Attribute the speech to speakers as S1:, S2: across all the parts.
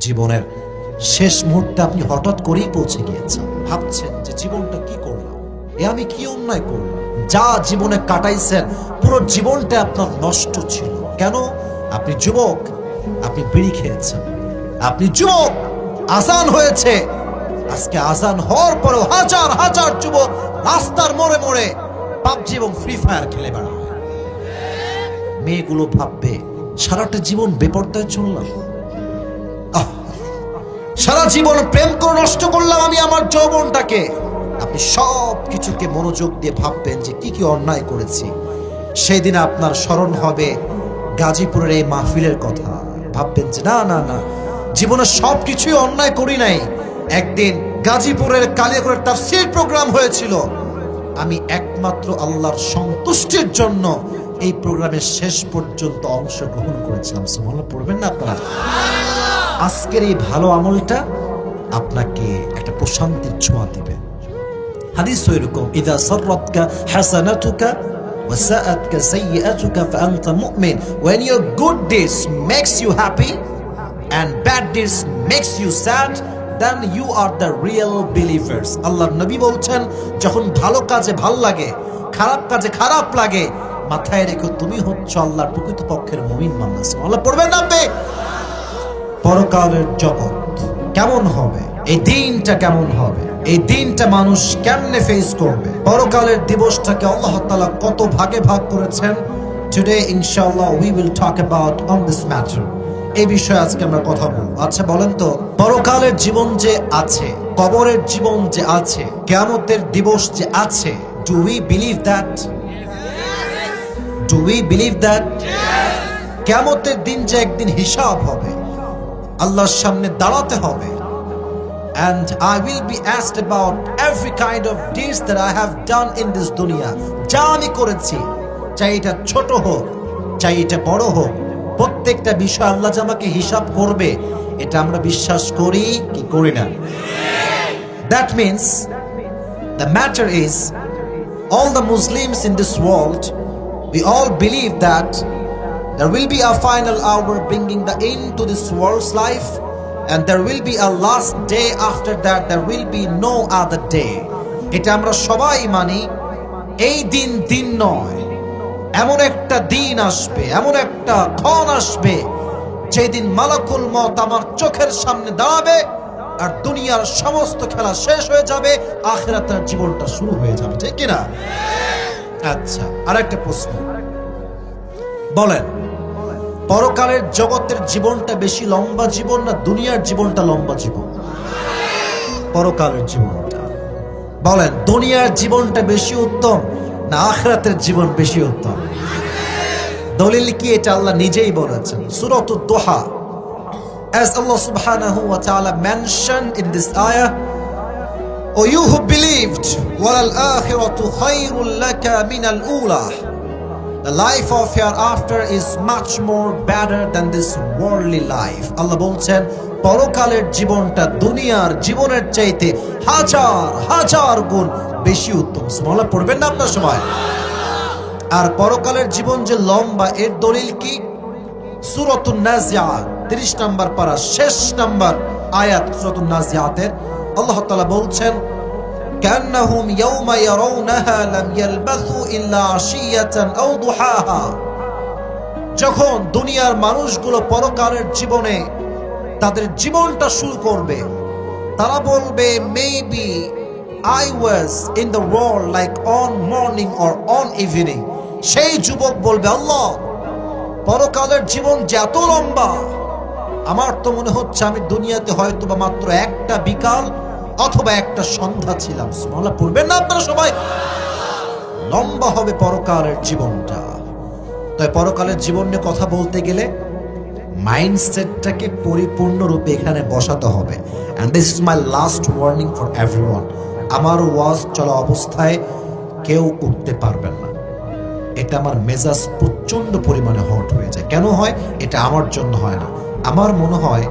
S1: জীবনের শেষ মুহূর্তে আপনি হঠাৎ করেই পৌঁছে গিয়েছেন, ভাবছেন যে জীবনটা কি করলাম, আমি কি অন্যায় করলাম। যা জীবনে কাটাইছেন পুরো জীবনটা আপনার নষ্ট ছিল। কেন? আপনি যুবক, আপনি বিড়ি খেয়েছেন, আপনি যুবক, আজান হয়েছে। আজকে আজান হওয়ার পরেও হাজার হাজার যুবক রাস্তার মোড়ে মোড়ে পাবজি এবং ফ্রি ফায়ার খেলে বেড়ায়। মেয়েগুলো ভাববে সারাটা জীবন বেপরদায় চললাম, সারা জীবন প্রেম করে নষ্ট করলাম আমি আমার যৌবনটাকে। আপনি সব কিছুকে মনোযোগ দিয়ে ভাববেন যে কি কি অন্যায় করেছি। সেই দিন আপনার স্মরণ হবে গাজীপুরের এই মাহফিলের কথা। ভাববেন যে না না না, জীবনে সব কিছুই অন্যায় করি নাই। একদিন গাজীপুরের কালিয়াকৈর তাফসীর প্রোগ্রাম হয়েছিল, আমি একমাত্র আল্লাহর সন্তুষ্টির জন্য এই প্রোগ্রামের শেষ পর্যন্ত অংশগ্রহণ করেছিলাম। সুবহানাল্লাহ পড়বেন না আপনারা? আজকের এই ভালো আমলটা আপনাকে একটা প্রশান্তির ছোঁয়া দিবে। হাদিস এরকম, ইদা সাররাতকা হাসানাতুকা ওয়া সাআতকা সাইয়্যাতুকা ফাআনতা মুমিন। When your good deeds makes you happy and bad deeds makes you sad, then you are the real believers. আল্লাহর নবী বলছেন, যখন ভালো কাজে ভালো লাগে, খারাপ কাজে খারাপ লাগে, মাথায় রেখো তুমি হচ্ছে আল্লাহর প্রকৃতপক্ষের মুমিন মানুষ। আল্লাহ পড়বেন না? পরকালের জগৎ কেমন হবে, এই দিনটা কেমন হবে, এই দিনটা মানুষ কেমনে ফেস করবে, পরকালের দিবসটাকে আল্লাহ তাআলা কত ভাগে ভাগ করেছেন। টুডে ইনশাআল্লাহ we will talk about on this matter. এই বিষয়ে আজকে আমরা কথা বলবো। আচ্ছা বলেন তো, পরকালের জীবন যে আছে, কবরের জীবন যে আছে, কিয়ামতের দিবস যে আছে, do we believe that? Do we believe that? কিয়ামতের দিন যে একদিন হিসাব হবে, আল্লাহর সামনে দাঁড়াতে হবে, and I will be asked about every kind of deeds that I have done in this dunya. যা আমি করেছি, চাই এটা ছোট হোক চাই এটা বড় হোক, প্রত্যেকটা বিষয় আল্লাহ যে আমাকে হিসাব করবে, এটা আমরা বিশ্বাস করি কি করি না? That means the matter is, all the Muslims in this world, we all believe that there will be a final hour bringing the end to this world's life, and there will be a last day after that. There will be no other day. এটা আমরা সবাই মানি। এই দিন দিন নয়, এমন একটা দিন আসবে, এমন একটা ক্ষণ আসবে, যেদিন মালাকুল মওত আমার চোখের সামনে দাঁড়াবে, আর দুনিয়ার সমস্ত খেলা শেষ হয়ে যাবে, আখিরাতের জীবনটা শুরু হয়ে যাবে। ঠিক কি না? আচ্ছা, আরেকটা প্রশ্ন, বলেন পরকালের জগতের জীবনটা বেশি লম্বা জীবন না দুনিয়ার জীবনটা লম্বা জীবন? পরকালের জীবনটা। বলেন দুনিয়ার জীবনটা বেশি উত্তম না আখিরাতের জীবন বেশি উত্তম? দলিল কি? এটা আল্লাহ নিজেই বলেছেন সূরাতুদ দুহা। As Allah subhanahu wa ta'ala mentioned in this ayah, O you who believed, wal akhiratu khayrun laka min al ula. The life of hereafter is much more better than this worldly life. আল্লাহ বলছেন পরকালের জীবনটা দুনিয়ার জীবনের চাইতে হাজার হাজার গুণ বেশি উত্তম। সুবহানাল্লাহ পড়বেন না আপনার সময়? আর পরকালের জীবন যে লম্বা, এর দলিল কি? সূরাতুন নাজিআত 30 নম্বর পারা শেষ নম্বর আয়াত সূরাতুন নাজিআতের আল্লাহ তাআলা বলছেন, كأنهم يوم يرونها لم يلبثوا إلا عشية أو ضحاها. যখন দুনিয়ার মানুষগুলো পরকালের জীবনে তাদের জীবনটা শুরু করবে, তারা বলবে, maybe I was in the world like on morning or on evening. সেই যুবক বলবে, আল্লাহ পরকালের জীবন যে এত লম্বা, আমার তো মনে হচ্ছে আমি দুনিয়াতে হয়তো বা মাত্র একটা বিকাল অথবা একটা সন্ধ্যা ছিলাম। সুবহানাল্লাহ পড়বেন না আপনারা সবাই? লম্বা হবে পরকালের জীবনটা। তাই পরকালের জীবন নিয়ে কথা বলতে গেলে মাইন্ডসেটটাকে পরিপূর্ণরূপে এখানে বসাতে হবে। And this is my last warning for everyone. আমার ওয়াজ চলা অবস্থায় কেউ উঠতে পারবেন না। এটা আমার মেজাজ প্রচন্ড পরিমাণে হট হয়ে যায়। কেন হয়? এটা আমার জন্য হয় না। আমার মনে হয়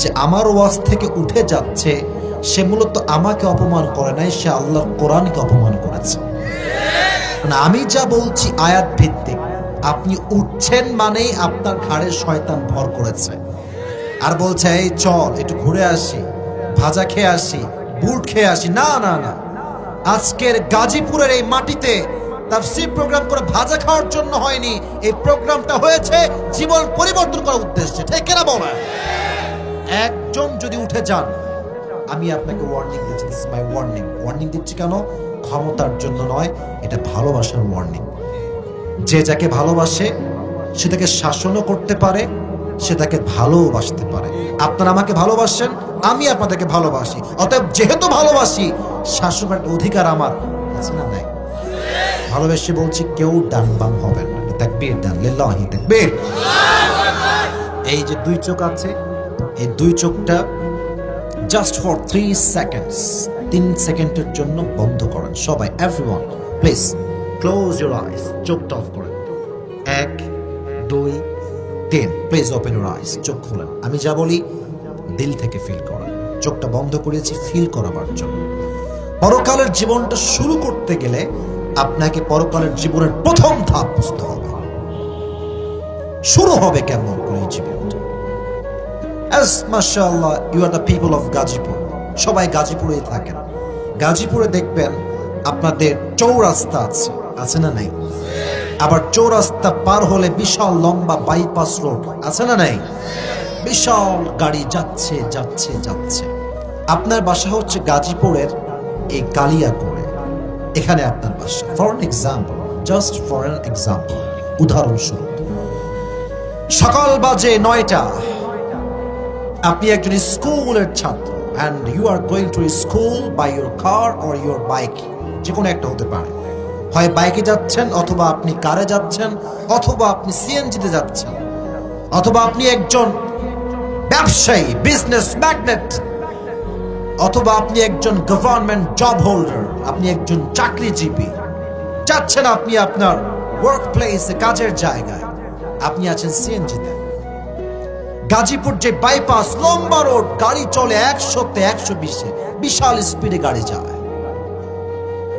S1: যে আমার ওয়াজ থেকে উঠে যাচ্ছে, সে মূলত আমাকে অপমান করে নাই, সে আল্লাহর কোরআনকে অপমান করেছে। আমি যা বলছি আয়াত ভিত্তিক। আপনি উঠছেন মানেই আপনার ঘাড়ে শয়তান ভর করেছে। আর বলছে এই চল একটু ঘুরে আসি, ভাজা খেয়ে আসি, বুট খেয়ে আসি। না না না, আজকের গাজীপুরের এই মাটিতে তাফসীর প্রোগ্রাম করে ভাজা খাওয়ার জন্য হয়নি। এই প্রোগ্রামটা হয়েছে জীবন পরিবর্তন করার উদ্দেশ্যে। ঠিক কিনা বলেন? একজন যদি উঠে যান, আমি আপনাকে ওয়ার্নিং দিচ্ছি, this is my warning. Warning দিচ্ছি কেন? ক্ষমতার জন্য নয়, এটা ভালোবাসার ওয়ার্নিং। যে যাকে ভালোবাসে সে তাকে শাসনও করতে পারে, সে তাকে ভালোবাসতে পারে। আপনারা আমাকে ভালোবাসেন, আমি আপনাদেরকে ভালোবাসি। অতএব যেহেতু ভালোবাসি, শাসনের অধিকার আমার আছে না? নাই? ভালোবেসে বলছি, কেউ ডান বাম হবেন না। তাকবীর দেন, লিল্লাহি তাকবীর। এই যে দুই চোখ আছে, এই দুই চোখটা জাস্ট ফর 3 সেকেন্ডস, 3 সেকেন্ডের জন্য বন্ধ করেন সবাই। Everyone please close your eyes. চোখটা অফ করেন। 1 2 3, প্লিজ ওপেন ইউর আইস। চোখ খুলেন। আমি যা বলি দিল থেকে ফিল করেন। চোখটা বন্ধ করেছি ফিল করাবার জন্য। পরকালের জীবনটা শুরু করতে গেলে আপনাকে পরকালের জীবনের প্রথম ধাপ বুঝতে হবে। শুরু হবে কেমন করে এই জীবনটা? As mashallah you are the people of Gazipur, সবাই গাজীপুরেই থাকেন। গাজীপুরে দেখবেন আপনাদের চৌরাস্তা আছে, আছে না নাই? আবার চৌরাস্তা পার হলে বিশাল লম্বা বাইপাস রোড, আছে না নাই? বিশাল গাড়ি যাচ্ছে যাচ্ছে যাচ্ছে। আপনার বাসা হচ্ছে গাজীপুরের এই কালিয়াকৈরে, এখানে আপনার বাসা। For an example, just for an example, উদাহরণস্বরূপ, সকাল বাজে 9টা, আপনি একজন স্কুলের ছাত্র and you are going to school by your car or your bike, যে কোনো একটা হতে পারে। হয় বাইকে যাচ্ছেন, অথবা আপনি কারে যাচ্ছেন, অথবা আপনি সিএনজিতে যাচ্ছেন, অথবা আপনি একজন ব্যবসায়ী, বিজনেস ম্যাগনেট, অথবা আপনি একজন গভর্নমেন্ট জব হোল্ডার, আপনি একজন চাকরিজীবী। যাচ্ছেন আপনি আপনার ওয়ার্ক প্লেসে, কাজের জায়গায়, আপনি আছেন সিএনজিতে। গাজীপুর যে বাইপাস, লম্বা রোড, গাড়ি চলে 100-তে 120-এ, বিশাল স্পিডে গাড়ি যায়।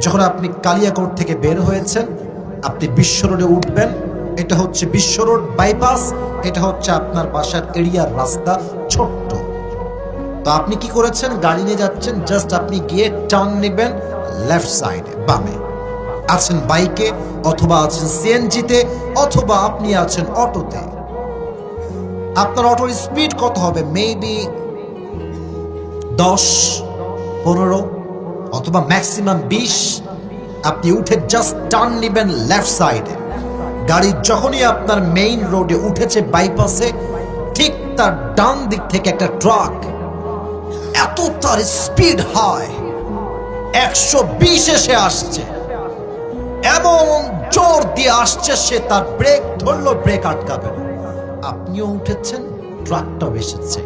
S1: যখন আপনি কালিয়াকৈর থেকে বের হয়েছেন, আপনি বিশ্ব রোডে উঠবেন। এটা হচ্ছে বিশ্ব রোড বাইপাস, এটা হচ্ছে আপনার বাসার এরিয়ার রাস্তা, ছোট্ট। তো আপনি কি করেছেন? গাড়ি নিয়ে যাচ্ছেন, জাস্ট আপনি গিয়ে টার্ন নেবেন লেফট সাইডে, বামে। আছেন বাইকে, অথবা আছেন সিএনজিতে, অথবা আপনি আছেন অটোতে। আপনার অটোর স্পিড কত হবে? মেবি 10-15, অথবা ম্যাক্সিমাম 20। আপনি উঠে জাস্ট টার্ন নেবেন লেফট সাইডে। গাড়ি যখনই আপনার মেইন রোডে উঠেছে বাইপাসে, ঠিক তার ডান দিক থেকে একটা ট্রাক, এত তার স্পিড হাই, 120 এসে আসছে, এমন জোর দিয়ে আসছে, সে তার ব্রেক ধরলো, ব্রেক আটকাবে না। আপনিও উঠেছেন, ট্রাকটাও এসেছে,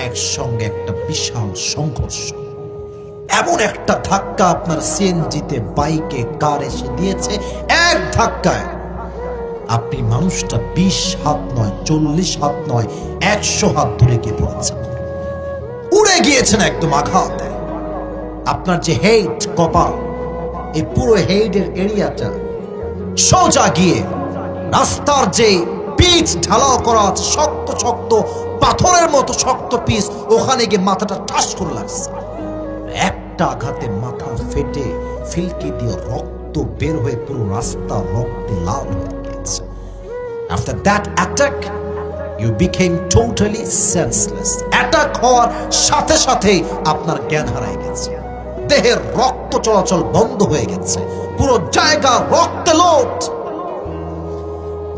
S1: একসঙ্গে একটা বিশাল সংঘর্ষ। এমন একটা ধাক্কা আপনার সিএনজিতে, বাইকে, কার এসে দিয়েছে, এক ধাক্কায় আপনি মানুষটা 20 হাত নয়, 40 হাত নয়, 100 হাত দূরে গিয়ে পড়েছেন, উড়ে গিয়েছেন একদম আঘাতে। আপনার যে হেড, কপাল, এই পুরো হেডের এরিয়াটা সোজা গিয়ে রাস্তার যে পিচ ঢালাও করা আছে, শক্ত শক্ত পাথরের মতো শক্ত পিচ, ওখানে গিয়ে মাথাটা ঠাস করে লাগছে। একটা আঘাতে মাথা ফেটে ফিলকি দিয়ে রক্ত বের হয়ে পুরো রাস্তা রক্তে লাল হয়ে গেছে। After that attack, you became totally senseless. Attack হওয়ার সাথে সাথেই আপনার জ্ঞান হারায় গেছে, দেহের রক্ত চলাচল বন্ধ হয়ে গেছে, পুরো জায়গা রক্তে লোট।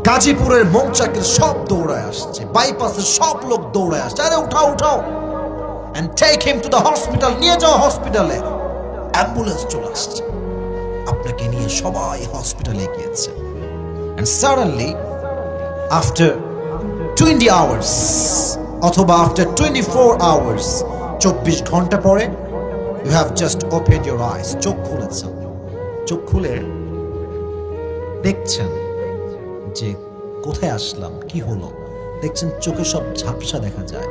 S1: গাজীপুরের মৌচাকের সব দৌড়ায় আসছে, বাইপাসের সব লোক দৌড়ায় আসছে, আরে উঠাও উঠাও, and take him to the hospital, নিয়ে যাও হসপিটালে। অ্যাম্বুলেন্স চলে আসছে, আপনাকে নিয়ে সবাই হসপিটালে গিয়েছে। and suddenly after 20 hours অথবা after 24 hours, 24 ঘন্টা পরে, you have just opened your eyes, চোখ খুলেছেন। চোখ খুলে দেখছেন যে কোথায় আসলাম, কি হলো। দেখছেন চোখে সব ঝাপসা দেখা যায়।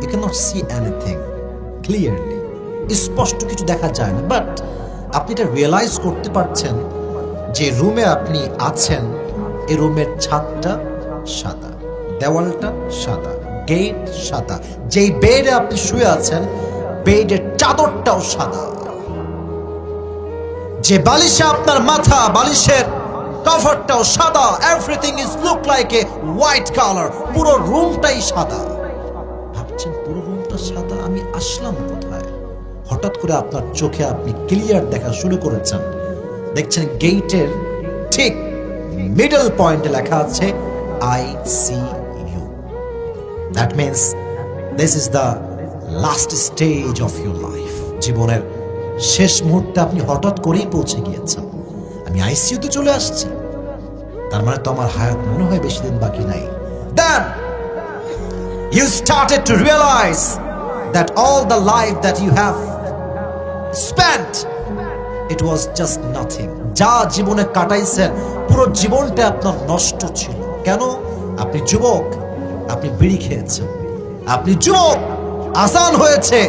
S1: You cannot see anything clearly, স্পষ্ট কিছু দেখা যায় না, বাট আপনি এটা রিয়েলাইজ করতে পারছেন যে রুমে আপনি আছেন, এই রুমের ছাদটা সাদা, দেওয়ালটা সাদা, গেট সাদা, যেই বেডে আপনি শুয়ে আছেন বেডের চাদরটাও সাদা, যে বালিশে আপনার মাথা, বালিশের কভারটাও সাদা। Everything is look like a white colour, পুরো রুমটাই সাদা। ভাবছেন পুরো রুমটা সাদা, আমি আসলাম কোথায়? হঠাৎ করে আপনার চোখে আপনি ক্লিয়ার দেখা শুরু করেছেন, দেখছেন গেটের ঠিক মিডল পয়েন্টে লেখা আছে ICU। That means this is the last stage of your life. জীবনের শেষ মুহূর্তে আপনি হঠাৎ করেই পৌঁছে গিয়েছেন, আমি আইসিইউতে চলে আসছি, তার মানে তো আমার হায়াত মনে হয় বেশি দিন বাকি নাই। Then you started to realize that all the life that you have spent, it was just nothing. যা জীবনে কাটাইছেন পুরো জীবনটা আপনার নষ্ট ছিল। কেন? আপনি যুবক, আপনি বিড়ি খেয়েছেন, আপনি যুবক, আজান হয়েছে,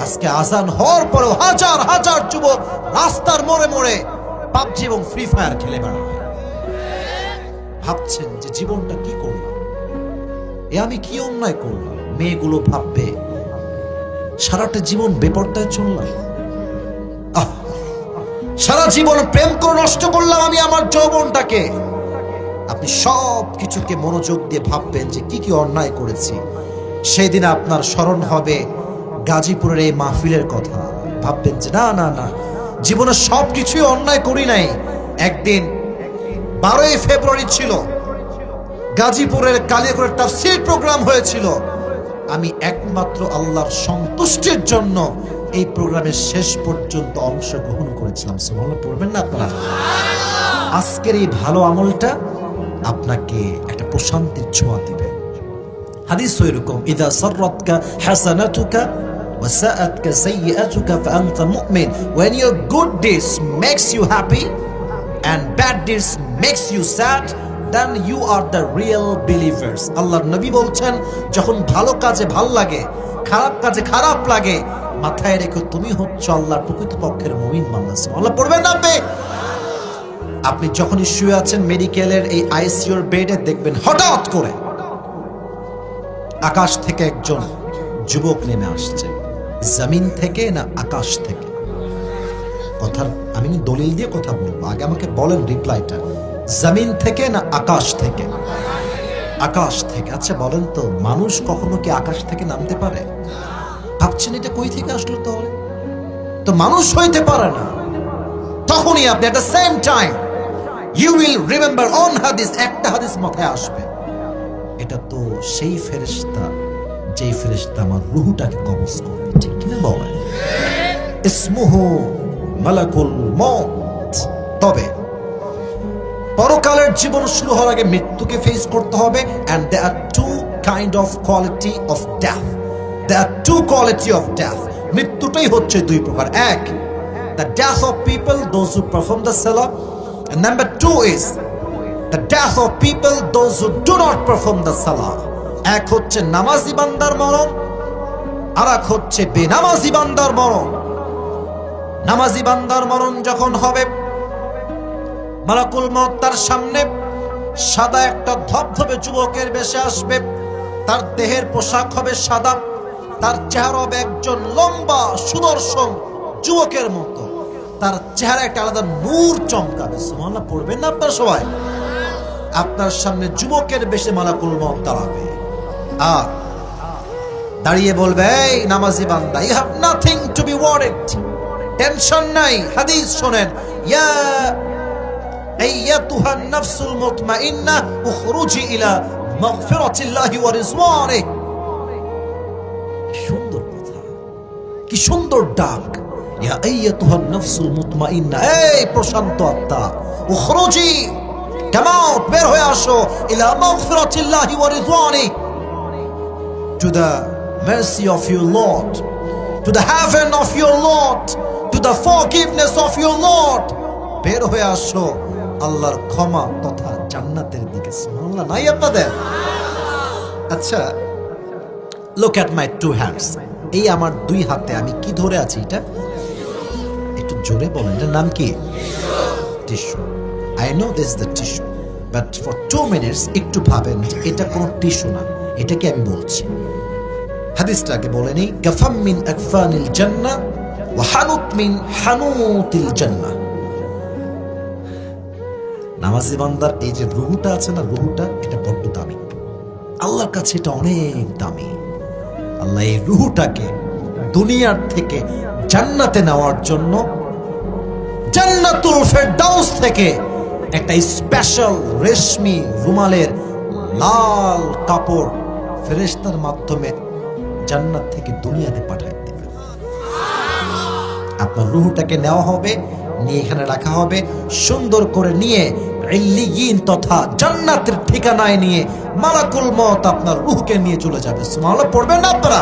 S1: আজকে আজান হওয়ার পরেও হাজার হাজার যুবক রাস্তার মোড়ে মোড়ে পাবজি এবং ফ্রি ফায়ার খেলে বেড়ায়। ভাবছেন যে জীবনটা কি করলাম, এ আমি কি অন্যায় করলাম? মেয়েগুলো ভাববে সারাটা জীবন বেপরদায় চললাম, সারা জীবন প্রেম করে নষ্ট করলাম আমি আমার যৌবনটাকে। আপনি সব কিছুকে মনোযোগ দিয়ে ভাববেন যে কি কি অন্যায় করেছি। সেই দিন আপনার স্মরণ হবে গাজীপুরের এই মাহফিলের কথা। ভাববেন যে না না না, জীবনে সব কিছুই অন্যায় করি নাই। একদিন 12ই ফেব্রুয়ারি ছিল, গাজীপুরের কালিয়াকৈর তাফসীর প্রোগ্রাম হয়েছিল। আমি একমাত্র আল্লাহর সন্তুষ্টির জন্য এই প্রোগ্রামের শেষ পর্যন্ত অংশগ্রহণ করেছিলাম। সুবহানাল্লাহ পড়বেন না আপনারা? আজকের এই ভালো আমলটা আপনাকে একটা প্রশান্তির ছোঁয়া দিবে। হাদিস এরকম, ইদা সাররাতকা হাসানাতুকা ওয়া সাআতকা সাইয়্যাতুকা ফাআনতা মুমিন। When your good deeds makes you happy and bad deeds makes you sad, then you are the real believers. আল্লাহর নবী বলছেন, যখন ভালো কাজে ভালো লাগে, খারাপ কাজে খারাপ লাগে, মাথায় রেখো তুমি হচ্ছ আল্লাহর প্রকৃতপক্ষের মুমিন বান্দা। সুবহানাল্লাহ পড়বেন না আপনি? আপনি যখনই শুয়ে আছেন মেডিকেলের এই আইসিইউর বেডে, দেখবেন হঠাৎ করে আকাশ থেকে একজন যুবক নেমে আসছে। জমিন থেকে না আকাশ থেকে? কথার আমি দলিল দিয়ে কথা বলবো, আগে আমাকে বলেন রিপ্লাইটা, জমিন থেকে না আকাশ থেকে? আকাশ থেকে। আচ্ছা বলেন তো, মানুষ কখনো কি আকাশ থেকে নামতে পারে? ভাবছেন এটা কই থেকে আসলো? তাহলে তো মানুষ হইতে পারে না। তখনই আপনি at the same time you will remember on হাদিস, একটা হাদিস মাথায় আসবে, এটা তো সেই ফেরেশতা যেই ফেরেশতা আমার রূহটাকে কবজ করবে। ঠিক কিনা বলেন? ইসমুহু মালাকুল মউত। তবে পরকালের জীবন শুরু হওয়ার আগে মৃত্যুকে ফেস করতে হবে। and there are two kind of quality of death. There are two quality of death. মৃত্যুটাই হচ্ছে দুই প্রকার। এক, the death of people those who perform the salah, and number two is the death of people those who do not perform the salah. এক হচ্ছে নামাজি বান্দার মরণ, আর এক হচ্ছে বেনামাজি বান্দার মরণ। নামাজি বান্দার মরণ যখন হবে, মালাকুল মউত তার সামনে সাদা একটা ধবধবে যুবকের বেশে আসবে। তার দেহের পোশাক হবে সাদা, তার চেহারা হবে একজন লম্বা সুদর্শন যুবকের মতো। তার চেহারা একটা আলাদা নূর চমকাবে। সুবহানাল্লাহ পড়বেন না আপনারা সবাই? আপনার সামনে যুবকের বেশে মালাকুল মউত দাঁড়াবে, আর দাঁড়িয়ে বলবে, এই নামাজি বান্দা, you have nothing to be worried, tension নাই। হাদিস শোনেন, ইয়া আইয়াতুহা নাফসুল মুতমাইন্নাহ উখরুজি ইলা মাগফিরাতিল্লাহি ওয়া রিজওয়ানিহি। সুন্দর কথা, কি সুন্দর ডাক, ইয়া আইয়াতুহা নাফসুল মুতমাইন্নাহ, এই প্রশান্ত আত্মা, উখরুজি, কাম আউট, বের হয়ে আসো, ইলা মাগফিরাতিল্লাহি ওয়া রিজওয়ানিহি, to the mercy of your Lord, to the heaven of your Lord, to the forgiveness of your Lord. বের হয়ে আসো আল্লাহর ক্ষমা তথা জান্নাতের দিকে। সুবহানাল্লাহ নাই আপনাদের? আচ্ছা, look at my two hands. এই আমার দুই হাতে আমি কি ধরে আছি? এটা একটু জোরে বলেন, এটার নাম কি? Tissue. I know this is the tissue, but for 2 minutes একটু ভাবেন এটা কোনো টিস্যু না, এটাকে আমি বলছি। হাদিসটাকে বলে নেই, কাফাম মিন আকফানিল জান্নাহ ওয়া হানুত মিন হানুতিল জান্নাহ। নামাজি বান্দার এই যে রুহুটা আছে না, রুহুটা এটা বড্ড দামি, আল্লাহর কাছে এটা অনেক দামি। আল্লাহ এই রুহুটাকে দুনিয়ার থেকে জান্নাতে নেওয়ার জন্য জান্নাতুল ফেরদাউস থেকে একটা স্পেশাল রেশমি রুমালের লাল কাপড় ফেরেশতার মাধ্যমে জান্নাত থেকে দুনিয়াতে পাঠায় দেবে। আপনার রুহটাকে নেওয়া হবে, নিয়ে এখানে রাখা হবে, সুন্দর করে নিয়ে ইল্লিয়িন তথা জান্নাতের ঠিকানায় নিয়ে মালাকুল মউত আপনার রুহকে নিয়ে চলে যাবে। সুবহানাল্লাহ পড়বেন না আপনারা?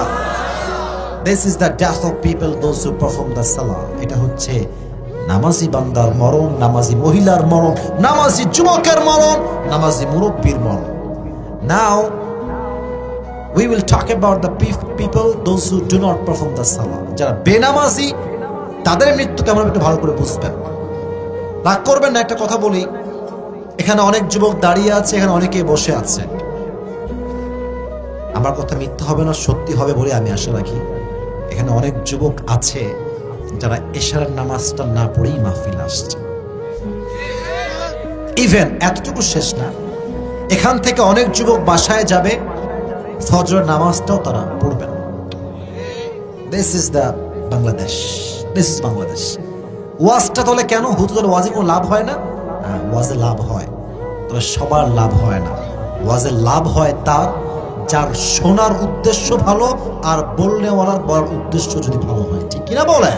S1: This is the death of people, those who perform the salah. এটা হচ্ছে নামাজি বান্দার মরণ, নামাজি মহিলার মরণ, নামাজি যুবকের মরণ, নামাজি মুরব্বির মরণ। Now we will talk about the people, those who do not perform the salah. যারা বেনামাজি, তাদের মৃত্যুকে আমরা একটু ভালো করে বুঝবেন। রাগ করবেন না, একটা কথা বলি, এখানে অনেক যুবক দাঁড়িয়ে আছে, এখানে অনেকে বসে আছে। আমার কথা মিথ্যা হবে না, সত্যি হবে বলে আমি আশা রাখি। এখানে অনেক যুবক আছে যারা এশারের নামাজটা না পড়েই মাহফিল আসছে। ইভেন এতটুকু শেষ না, এখান থেকে অনেক যুবক বাসায় যাবে, ফজরের নামাজটাও তারা পড়বে না। This is the Bangladesh, this is Bangladesh. ওয়াজটা তাহলে কেন হুজুরের ওয়াজে কোনো লাভ হয় না? ওয়াজে লাভ হয়, তবে সবার লাভ হয় না। ওয়াজে লাভ হয় তার যার শোনার উদ্দেশ্য ভালো আর বলনেওয়ালার বলার উদ্দেশ্য যদি ভালো হয়, ঠিক কিনা বলে?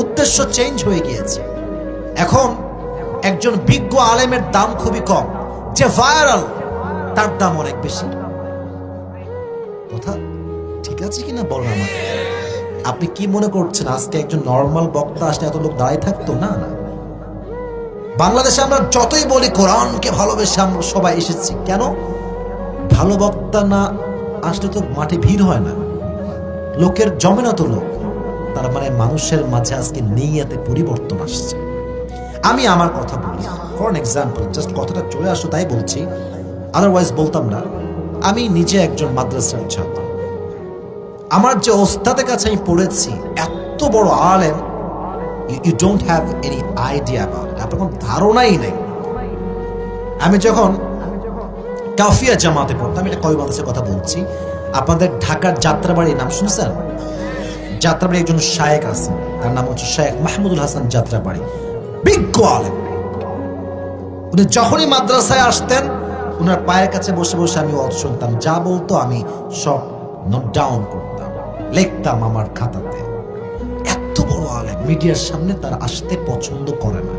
S1: উদ্দেশ্য চেঞ্জ হয়ে গিয়েছে। এখন একজন বিজ্ঞ আলেমের দাম খুবই কম, যে ভাইরাল তার দাম অনেক বেশি। কথা ঠিক আছে কিনা বলেন আমাকে? আপনি কি মনে করছেন আজকে একজন নর্মাল বক্তা আসলে এত লোক দাঁড়িয়ে থাকতো? না না। বাংলাদেশে আমরা যতই বলি কোরআনকে ভালোবেসে আমরা সবাই এসেছি, কেন? ভালো বক্তা না আসলে তো মাঠে ভিড় হয় না, লোকের জমে না তো লোক। তার মানে মানুষের মাঝে আজকে নিয়তে পরিবর্তন আসছে। আমি আমার কথা বলি, ফর এন এক্সাম্পল, জাস্ট কথাটা চলে আসো তাই বলছি, আদারওয়াইজ বলতাম না। আমি নিজে একজন মাদ্রাসার ছাত্র। আমার যে ওস্তাদের কাছে আমি পড়েছি, এত বড় আলেম, you don't have any idea about it, আপনার কোনো ধারণাই নেই। আমি যখন কাফিয়া জামাতে পড়তাম, এটা কয় মাদ্রাসার কথা বলছি, আপনাদের ঢাকার যাত্রাবাড়ির নাম শুনছেন? যাত্রাবাড়ি একজন শায়েখ আছেন, তার নাম হচ্ছে শায়েখ মাহমুদুল হাসান যাত্রাবাড়ি, বিজ্ঞ আলেম। উনি যখনই মাদ্রাসায় আসতেন, উনার পায়ের কাছে বসে বসে আমি ওয়াজ শুনতাম, যা বলতো আমি সব নোট ডাউন করতাম, লিখতাম আমার খাতাতে। এত বড় আলেম, মিডিয়ার সামনে তার আসতে পছন্দ করে না।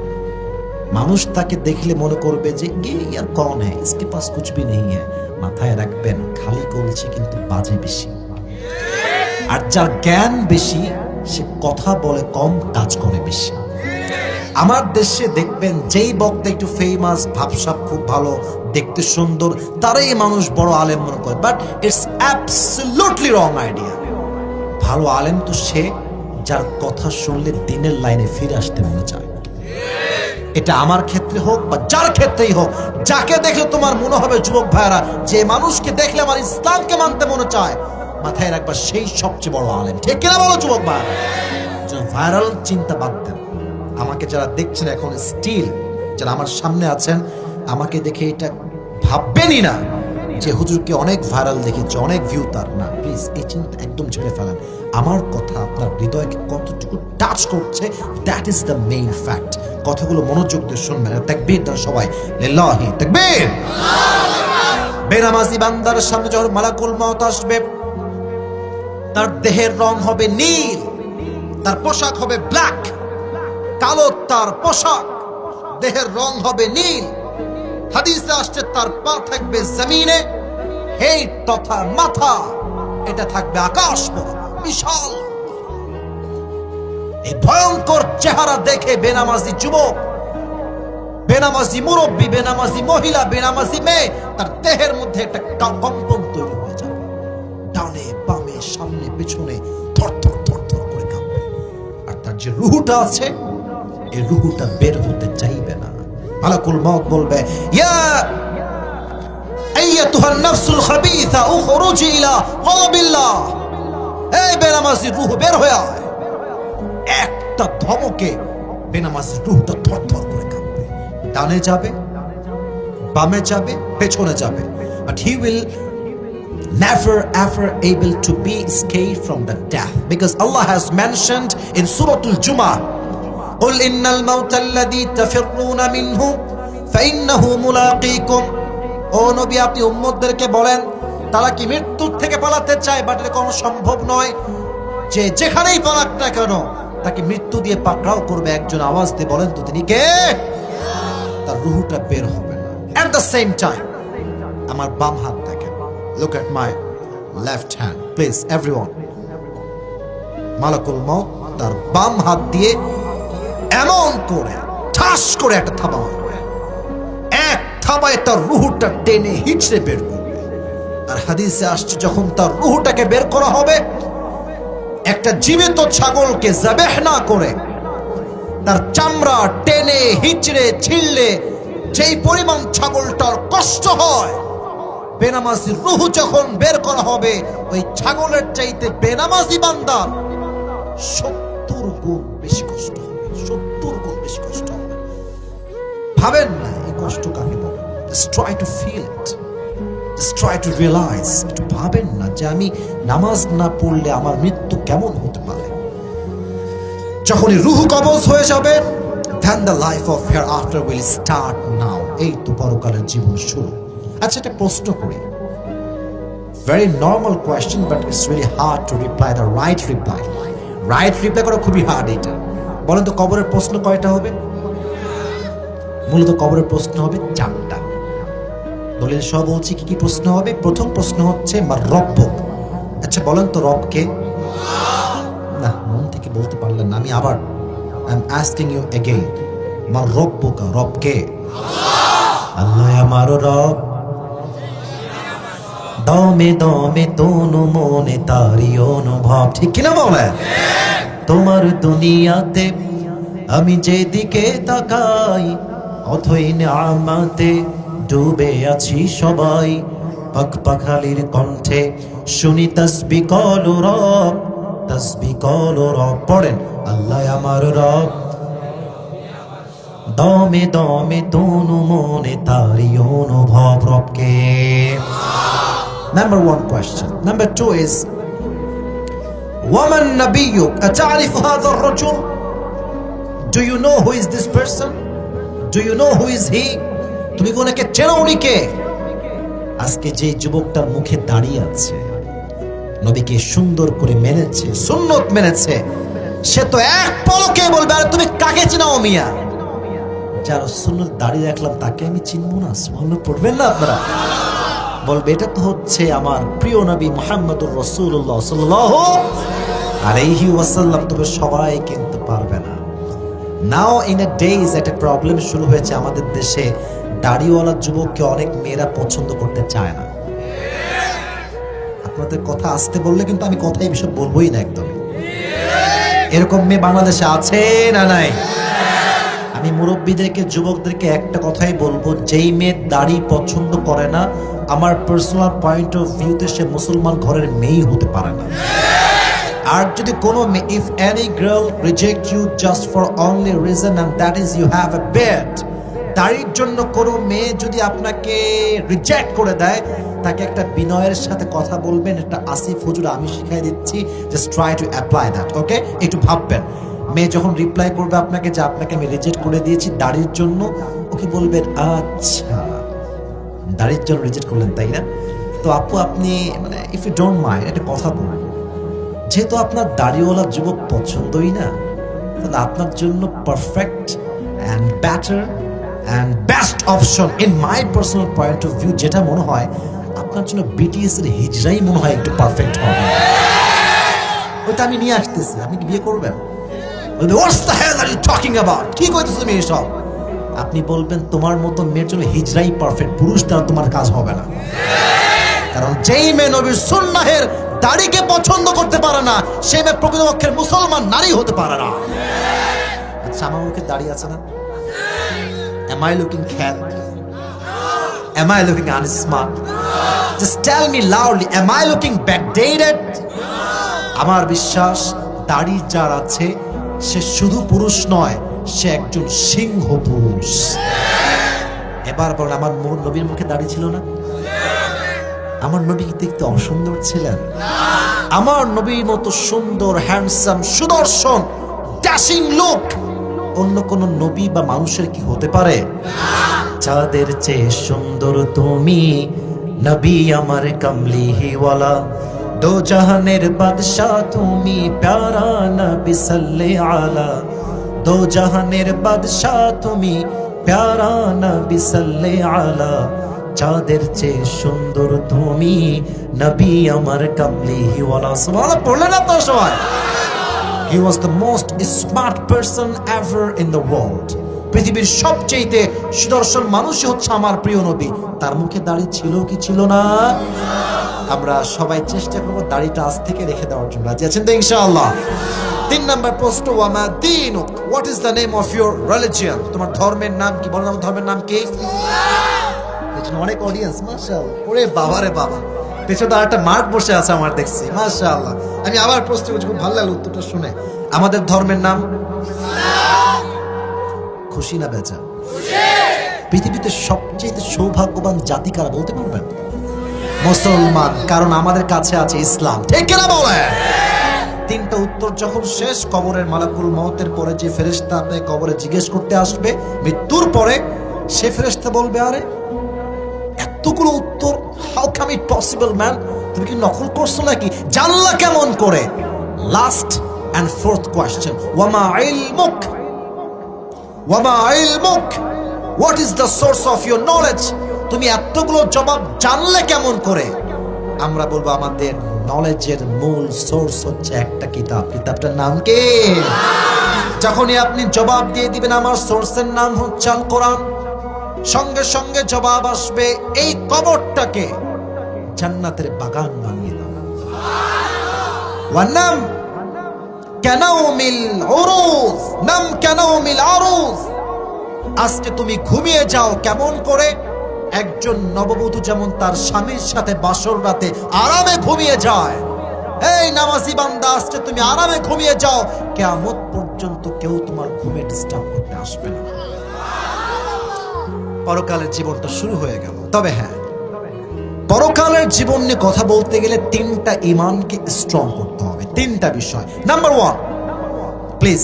S1: মানুষ তাকে দেখলে মনে করবে যে কে ইয়ার কौन है, इसके पास कुछ भी नहीं है। মাথায় রাখবেন, খালি কলছি কিন্তু বাজে বেশি। আর যার জ্ঞান বেশি, সে কথা বলে কম, কাজ করে বেশি। আমার দেশে দেখবেন যেই বক্তা একটু ফেমাস, ভাবসাব খুব ভালো, দেখতে সুন্দর, তারাই মানুষ বড় আলেম মনে করে, but it's absolutely wrong idea. ভালো আলেম তো সে যার কথা শুনলে দিনের লাইনে ফিরে আসতে মনে চায়। এটা আমার ক্ষেত্রে হোক বা যার ক্ষেত্রেই হোক, যাকে দেখলে তোমার মনে হবে যুবক ভাইরা, যে মানুষকে দেখলে আমার ইসলামকে মানতে মনে চায়, মাথায় রাখবা সেই সবচেয়ে বড় আলেম। ঠিক কিনা বলো যুবক ভাইরা? ভাইরাল চিন্তা বাদ দেন। আমাকে যারা দেখছেন এখন স্টিল, যারা আমার সামনে আছেন, আমাকে দেখে এটা ভাববেনই না যে হুজুরকে অনেক ভাইরাল দেখেছে, অনেক ভিউ তার। না, প্লিজ এই চিন্তা একদম ছেড়ে ফেলেন। আমার কথা আপনার হৃদয়কে কতটুকু টাচ করছে, that is the main fact. কথাগুলো মনোযোগ দিয়ে শুনবেন। তাকবীর দেন সবাই, লিল্লাহি তাকবীর। বেনামাজি বান্দার সামনে যখন মালাকুল মউত আসবে, তার দেহের রং হবে নীল, তার পোশাক হবে ব্ল্যাক, কালো তার পোশাক, দেহের রং হবে নীল। হাদিসে আসছে তার পা থাকবে জমিনে, হেড তথা মাথা এটা থাকবে আকাশ বিশাল। এই ভয়ঙ্কর চেহারা দেখে বেনামাজি যুবক, বেনামাজি মুরব্বী, বেনামাজি মহিলা, বেনামাজি মেয়ে, তার দেহের মধ্যে একটা কম্পন তৈরি হয়ে যাবে। ডানে বামে সামনে পিছনে থর থর থর থর করে কাঁপবে। আর তার যে রুহুটা আছে, এই রুহুটা বের হতে চাইবে না। মালাকুল মউত বলবে, ইয়া আইয়াতুহান নাফসুল খাবিসা উখরুজি ইলা গাযাবিল্লাহ, এই বেনামাজি রূহ বের হয়ে আয়। একটা ধমকে বেনামাজি রূহটা থরথর করে কাঁপবে, ডানে যাবে, বামে যাবে, পেছনে যাবে, but he will never ever able to be escaped from the death, because Allah has mentioned in Surah Al-Jumu'ah, قل إن الموت الذي تفرون منه فإنه ملاقيكم। ও নবী, আপনি উম্মতদেরকে বলেন তারা কি মৃত্যুর থেকে পালাতে চায়, বাট এটা কোনো সম্ভব নয়, যে যেখানেই পালাক না কেন তাকে মৃত্যু দিয়ে পাকড়াও করবে। একজন আওয়াজ দিয়ে বলেন তো তিনি কে? তার রূহটা বের হবে না। At the same time, আমার বাম হাত দেখেন, look at my left hand please everyone। মালাকুল মউত তার বাম হাত দিয়ে এমন করে ঠাস করে একটা থাবা মারবে, এক থাবায় তার রূহটা টেনে হিচড়ে বের করবে। আর হাদিসে আসছে যখন তার রূহটাকে বের করা হবে, একটা জীবিত ছাগলকে যাবেহ না করে তার চামড়া টেনে হিচড়ে ছিঁড়লে যেই পরিমাণ ছাগলটার কষ্ট হয়, বেনামাজির রূহ যখন বের করা হবে ওই ছাগলের চাইতে বেনামাজি বান্দার 70 গুণ বেশি কষ্ট হবে, 70 গুণ বেশি কষ্ট হবে। ভাবেন না এই কষ্ট কাকে বলে, just try to feel it, just try to realize, একটু ভাবেন না যে আমি নামাজ না পড়লে আমার মৃত্যু কেমন হতে পারে। যখনই রূহ কবজ হয়ে যাবে, then the life of hereafter will start now, এই তো পরকালের জীবন শুরু। আচ্ছা, একটা প্রশ্ন করি, very normal question but it's really hard to reply the right reply করা খুবই হার্ড। এটা বলেন তো কবরের প্রশ্ন কয়টা হবে? মূলত কবরের প্রশ্ন হবে 4টা। দলিল সহ বলছি কি কি প্রশ্ন হবে। প্রথম প্রশ্ন হচ্ছে মার রব্বুক। আচ্ছা বলেন তো রব কে? না, মন থেকে বলতে পারলেন না, আমি আবার I am asking you again, মার রব্বুক, রব কে? আল্লাহ আমার রব, দমে দমে তনু মনে তারি অনুভব, ঠিক কিনা বলে? তোমার দুনিয়াতে আমি যেদিকে তাকাই অথই নিয়ামতে ডুবে আছি সবাই। পাক পাখালির কণ্ঠে শুনি তাসবিহ কলো রব, তাসবিহ কলো রব। পড়েন, আল্লাহ আমার রব, দমে দমে তনু মনে তারি অনুভব, রবকে। Number 1 question. Number 2 is وَمَنْ نَبِيُّكَ أَتَعْرِفُ هَذَا الرَّجُلُ? Do you know who is this person? Do you know who is he? তুমি কোনকে চেনো, উনি কে? আজকে যে যুবকটার মুখে দাঁড়িয়ে আছে, নবীকে সুন্দর করে মেনেছে, সুন্নত মেনেছে, সে তো এক পলকে বলবে আরে তুমি কাকে চিনাও মিয়া? যার সুন্নত দাঁড়িয়ে রাখলাম তাকে আমি চিনবো না? সুবহানাল্লাহ পড়বেন না আপনারা? বলবে এটা তো হচ্ছে আমার প্রিয় নবী মুহাম্মদুর রাসূলুল্লাহ সাল্লাল্লাহু আলাইহি ওয়াসাল্লাম। তবে সবাই কিন্তু পারবে না। নাও ইন এ ডেজ একটা প্রবলেম শুরু হয়েছে আমাদের দেশে, দাড়িওয়ালা যুবককে অনেক মেয়েরা পছন্দ করতে চায় না। আপনাদের কথা আসতে বললে কিন্তু আমি কথা এই বিষয়ে বলবোই না একদমই। এরকম মেয়ে বাংলাদেশে আছে না নাই? আমি মুরব্বীদেরকে, যুবকদেরকে একটা কথাই বলবো, যেই মেয়ে দাড়ি পছন্দ করে না, আমার পার্সোনাল পয়েন্ট অফ ভিউতে সে মুসলমান ঘরের মেয়েই হতে পারে না। আর যদি কোনো মেয়ে, if any girl reject you just for only reason and that is you have a beard, দাড়ির জন্য কোনো মেয়ে যদি আপনাকে রিজেক্ট করে দেয়, তাকে একটা বিনয়ের সাথে কথা বলবেন, এটা আসিফ হুজুর আমি শিখাই দিচ্ছি, just try to apply that, okay? একটু ভাববেন। মেয়ে যখন রিপ্লাই করবে আপনাকে যে আপনাকে আমি রিজেক্ট করে দিয়েছি দাড়ির জন্য, ওকে বলবেন আচ্ছা দাড়ির জন্য রিজেক্ট করলেন তাই না? তো আপু আপনি মানে ইফ ইউ ডোন্ট মাইন্ড একটা কথা বলুন, যেহেতু আপনার দাড়িওয়ালা যুবক পছন্দই না, তাহলে আপনার জন্য perfect and better and best option in my personal point of view যেটা মনে হয় আপনার জন্য বিটিএস এর হিজরাই মনে হয় একটু পারফেক্ট হবে। ওইটা আমি নিয়ে আসতেছি, আপনি কি বিয়ে করবেন? বলবে what's the hell are you talking about, কি কইতেছো তুমি এসব? আপনি বলবেন তোমার মতো মেয়ের জন্য হিজরাই পারফেক্ট, পুরুষ দ্বারা তোমার কাজ হবে না। কারণ যেই মেয়ে নবীর সুন্নাহের দাড়িকে পছন্দ করতে পারে না, সেই মেয়ে প্রকৃতপক্ষের মুসলমান নারী হতে পারে না। আচ্ছা আমার মুখে দাড়ি আছে না? Am I looking cat? Am I looking unsmart? Just tell me loudly, am I looking backdated? আমার বিশ্বাস দাড়ি যার আছে সে শুধু পুরুষ নয়, সে একজন সিংহ পুরুষ। এবার বলেন, আমার নবীর মুখে দাড়ি ছিল না? আমার নবী দেখতে অসুন্দর ছিলেন? আমার নবীর মতো সুন্দর, হ্যান্ডসাম, সুদর্শন, ড্যাশিং লুক অন্য কোন নবী বা মানুষের কি হতে পারে? চাঁদের চেয়ে সুন্দর তুমি নবী আমার কামলিওয়ালা, দো জাহানের বাদশাহ তুমি প্যারা নবী সাল্লে আলা, দো জাহানের বাদশাহ তুমি প্যারা নবী সাল্লে আলা, চাঁদের চেয়ে সুন্দর তুমি নবী আমার কামলিওয়ালা। সুবহানাল্লাহ পড়লেন না তো সবাই? He was the most smart person ever in the world. পৃথিবীর সবচেয়ে সুদর্শন মানুষই হচ্ছে আমার প্রিয় নবী। তার মুখে দাড়ি ছিল কি ছিল না? আমরা সবাই চেষ্টা করব দাড়িটা আজ থেকে রেখে দেওয়ার জন্য। রাজি আছেন তো ইনশাআল্লাহ? 3 নাম্বার প্রশ্ন, ওয়ামা দীনুক, what is the name of your religion? তোমার ধর্মের নাম কি? বলো না, ধর্মের নাম কি? পেছনে অনেক অডিয়েন্স, মাশাআল্লাহ। ওরে বাবা রে বাবা, পেছনে একটা মাঠ বসে আছে আমার দেখছি, মাশাআল্লাহ। আমি আবার প্রশ্ন করছি, খুব ভালো লাগলো উত্তরটা শুনে। আমাদের ধর্মের নাম খুশি না বেজা? পৃথিবীতে সবচেয়ে সৌভাগ্যবান জাতি কারা বলতে পারবেন? মুসলমান, কারণ আমাদের কাছে আছে ইসলাম। ঠিক কিনা বলে? 3টা উত্তর যখন শেষ, কবরের মালাকুল মউতের পরে যে ফেরেশতা আপনাকে কবরে জিজ্ঞেস করতে আসবে মৃত্যুর পরে, সে ফেরেশতা বলবে, আরে এতগুলো উত্তর, how come it possible man? তুমি কি নকল করছো নাকি? জানলা কেমন করে? লাস্ট এন্ড 4th কোয়েশ্চেন, ওয়ামা ইলমুক, ওয়ামা ইলমুক, what is the source of your knowledge? তুমি এতগুলো জবাব জানলে কেমন করে? আমরা বলবো, আমাদের নলেজের মূল সোর্স হচ্ছে একটা কিতাব। কিতাবটার নাম কি? যখনই আপনি জবাব দিয়ে দিবেন আমার সোর্সের নাম হচ্ছে আল কোরআন, সঙ্গে সঙ্গে জবাব আসবে, এই কবরটাকে জান্নাতের বাগান বানিয়ে দাও। ওয়ান্নাম কানাউমিল উরুজ, নাম কানাউমিল আরুজ। আজকে তুমি ঘুমিয়ে যাও কেমন করে? একজন নববধূ যেমন তার স্বামীর সাথে বাসর রাতে আরামে ঘুমিয়ে যায়, এই নামাজি বান্দা আজকে তুমি আরামে ঘুমিয়ে যাও, কিয়ামত পর্যন্ত কেউ তোমার ঘুমে ডিস্টার্ব করতে আসবে না। পরকালের জীবনটা শুরু হয়ে গেল। তবে হ্যাঁ, পরকালের জীবন নিয়ে কথা বলতে গেলে 3টা ঈমানকে স্ট্রং করতে হবে। 3টা বিষয়। Number 1, please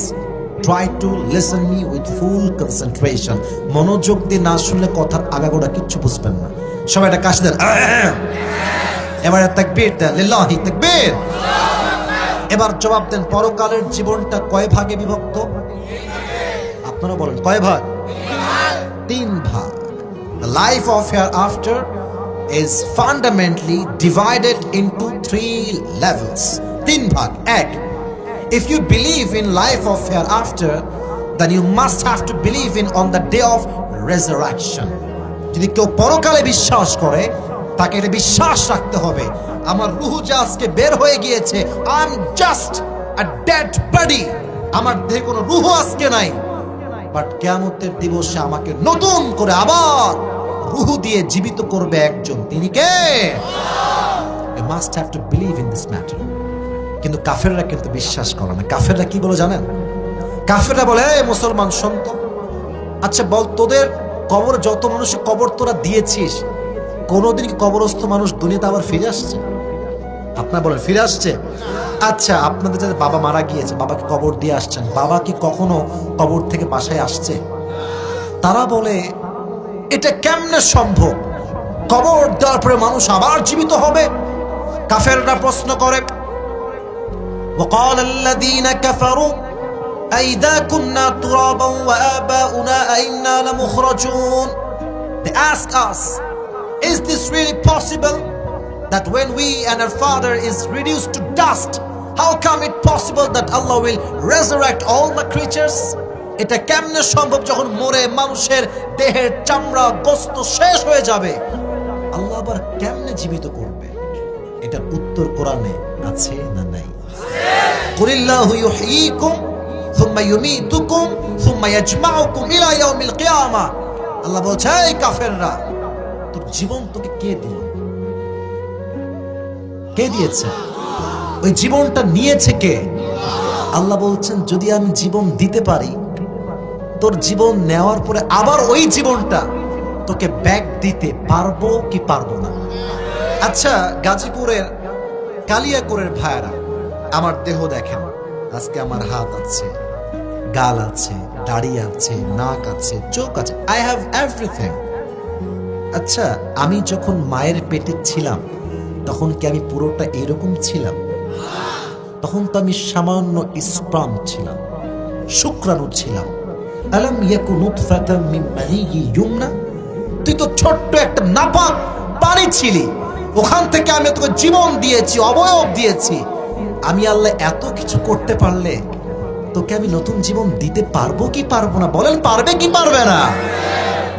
S1: try to listen me with full concentration. মনোযোগ দিয়ে না শুনলে কথার আগাগোড়া কিচ্ছু বুঝবেন না। সবাই একটা কাশি দেন, এবার তাকবীর দেন, লিল্লাহি তাকবীর। এবার জবাব দেন, পরকালের জীবনটা কয় ভাগে বিভক্ত? আপনারা বলেন, কয় ভাগ? 3 ভাগ। The life of hereafter is fundamentally divided into 3 levels. 3 ভাগ। 1, if you believe in life of hereafter, then you must have to believe in on the day of resurrection. যদি কেউ পরকালে বিশ্বাস করে, তাকে এটা বিশ্বাস রাখতে হবে, আমার রূহ যে আজকে বের হয়ে গিয়েছে, I am just a dead body, আমার দেহে কোনো রূহ আজকে নাই, বাট কিয়ামতের দিবসে আমাকে নতুন করে আবার রূহ দিয়ে জীবিত করবে একজন। তিনি কে? You must have to believe in this matter. কিন্তু কাফেররা কিন্তু বিশ্বাস করে না। কাফেররা কি বলে জানেন? কাফেররা বলে, এই মুসলমান শোন তো, আচ্ছা বল, তোদের কবর যত মানুষের কবর তোরা দিয়েছিস, কোনোদিন কি কবরস্থ মানুষ দুনিয়াতে আবার ফিরে আসছে? আপনারা বলেন, ফিরে আসছে? আচ্ছা, আপনাদের যাদের বাবা মারা গিয়েছে, বাবাকে কবর দিয়ে আসছেন, বাবা কি কখনো কবর থেকে বাসায় আসছে? তারা বলে, এটা কেমনে সম্ভব? কবর দেওয়ার পরে মানুষ আবার জীবিত হবে? কাফেররা প্রশ্ন করে, وقال الذين كفروا أئذا كنا ترابا وآباؤنا أئنا لمخرجون. They ask us, is this really possible that when we and our father is reduced to dust, how come it possible that Allah will resurrect all the creatures? এটা কেমনে সম্ভব যখন মরে মানুষের দেহের চামড়া গোস্ত শেষ হয়ে যাবে, আল্লাহ আবার কেমনে জীবিত করবে? এটার উত্তর কোরআনে আছে না নাই? কুলিল্লাহু ইউহয়িকুম সুম্মা জীবন তোকে কে দিল? কে দিয়েছে? ওই জীবনটা নিয়েছে কে? আল্লাহ বলছেন যদি আমি জীবন দিতে পারি, তোর জীবন নেওয়ার পরে আবার ওই জীবনটা তোকে ব্যাক দিতে পারবো কি পারবো না? আচ্ছা, গাজীপুরের কালিয়াকৈরের ভাইরা আমার দেহ দেখেন, আজকে আমার হাত আছে, গাল আছে, দাড়ি আছে, নাক আছে, চোখ আছে, আই হ্যাভ এভরিথিং। আচ্ছা, আমি যখন মায়ের পেটে ছিলাম তখন কি আমি পুরোটা এরকম ছিলাম? তখন তো আমি সামান্য স্পার্ম ছিলাম, শুক্রাণু ছিলাম। আলাম ইয়াকু নুতফাতাম মিন মানিয়্যিন ইউমনা, তুই তো ছোট্ট একটা নাপাক পানি ছিলি, ওখান থেকে আমি তোকে জীবন দিয়েছি, অবয়ব দিয়েছি। আমি আল্লাহ এত কিছু করতে পারলে তোকে আমি নতুন জীবন দিতে পারবো কি পারবো না? বলেন পারবে কি পারবে না?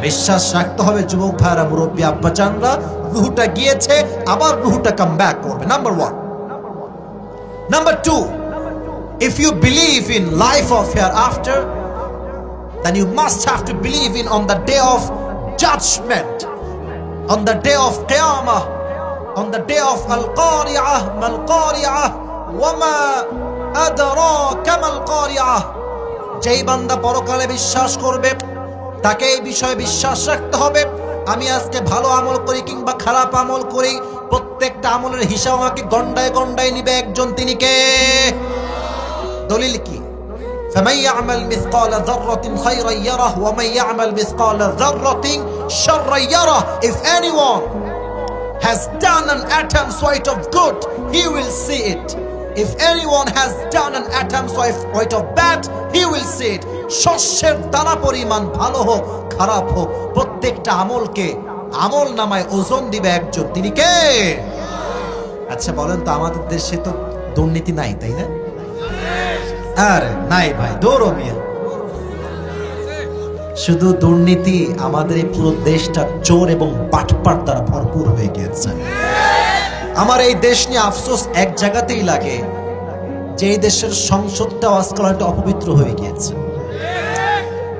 S1: বিশ্বাস রাখতে হবে যুবক ভাইরা, মুরব্বী আব্বাজানরা, রুহটা গিয়েছে, আবার রুহটা কাম ব্যাক করবে। Number 1। Number 2, if you believe in life of hereafter, then you must have to believe in on the day of judgment, on the day of qiyamah, on the day of al-qari'ah, mal-qari'ah, wama adraka mal-qari'ah। যেই বান্দা পরকালে বিশ্বাস করবে তাকে এই বিষয়ে বিশ্বাস রাখতে হবে। আমি আজকে ভালো আমল করি কিংবা খারাপ আমল করি, প্রত্যেকটা আমলের হিসাব আমাকে গন্ডায় গন্ডায় নিবে একজন, তিনি কে? দলিল কি? فمن يعمل مثقال ذرة خيرا يره ومن يعمل مثقال ذرة شرا يره। If anyone has done an atom's weight of good, he will see it. If anyone has done an atom's weight of bad, he will see it. শস্যের দানা পরিমাণ ভালো হোক খারাপ হোক, প্রত্যেকটা আমলকে আমল নামায় ওজন দিবে একজন, তিনি কে? আচ্ছা বলেন তো, আমাদের দেশে তো দুর্নীতি নাই, তাই না? আরে নাই ভাই, দৌড় মিয়া। শুধু দুর্নীতি, আমাদের এই পুরো দেশটা চোর এবং বাটপার দ্বারা ভরপুর হয়ে গিয়েছে। আমার এই দেশ নিয়ে আফসোস এক জায়গাতেই লাগে, যে এই দেশের সংসদটা আজকাল একটা অপবিত্র হয়ে গিয়েছে।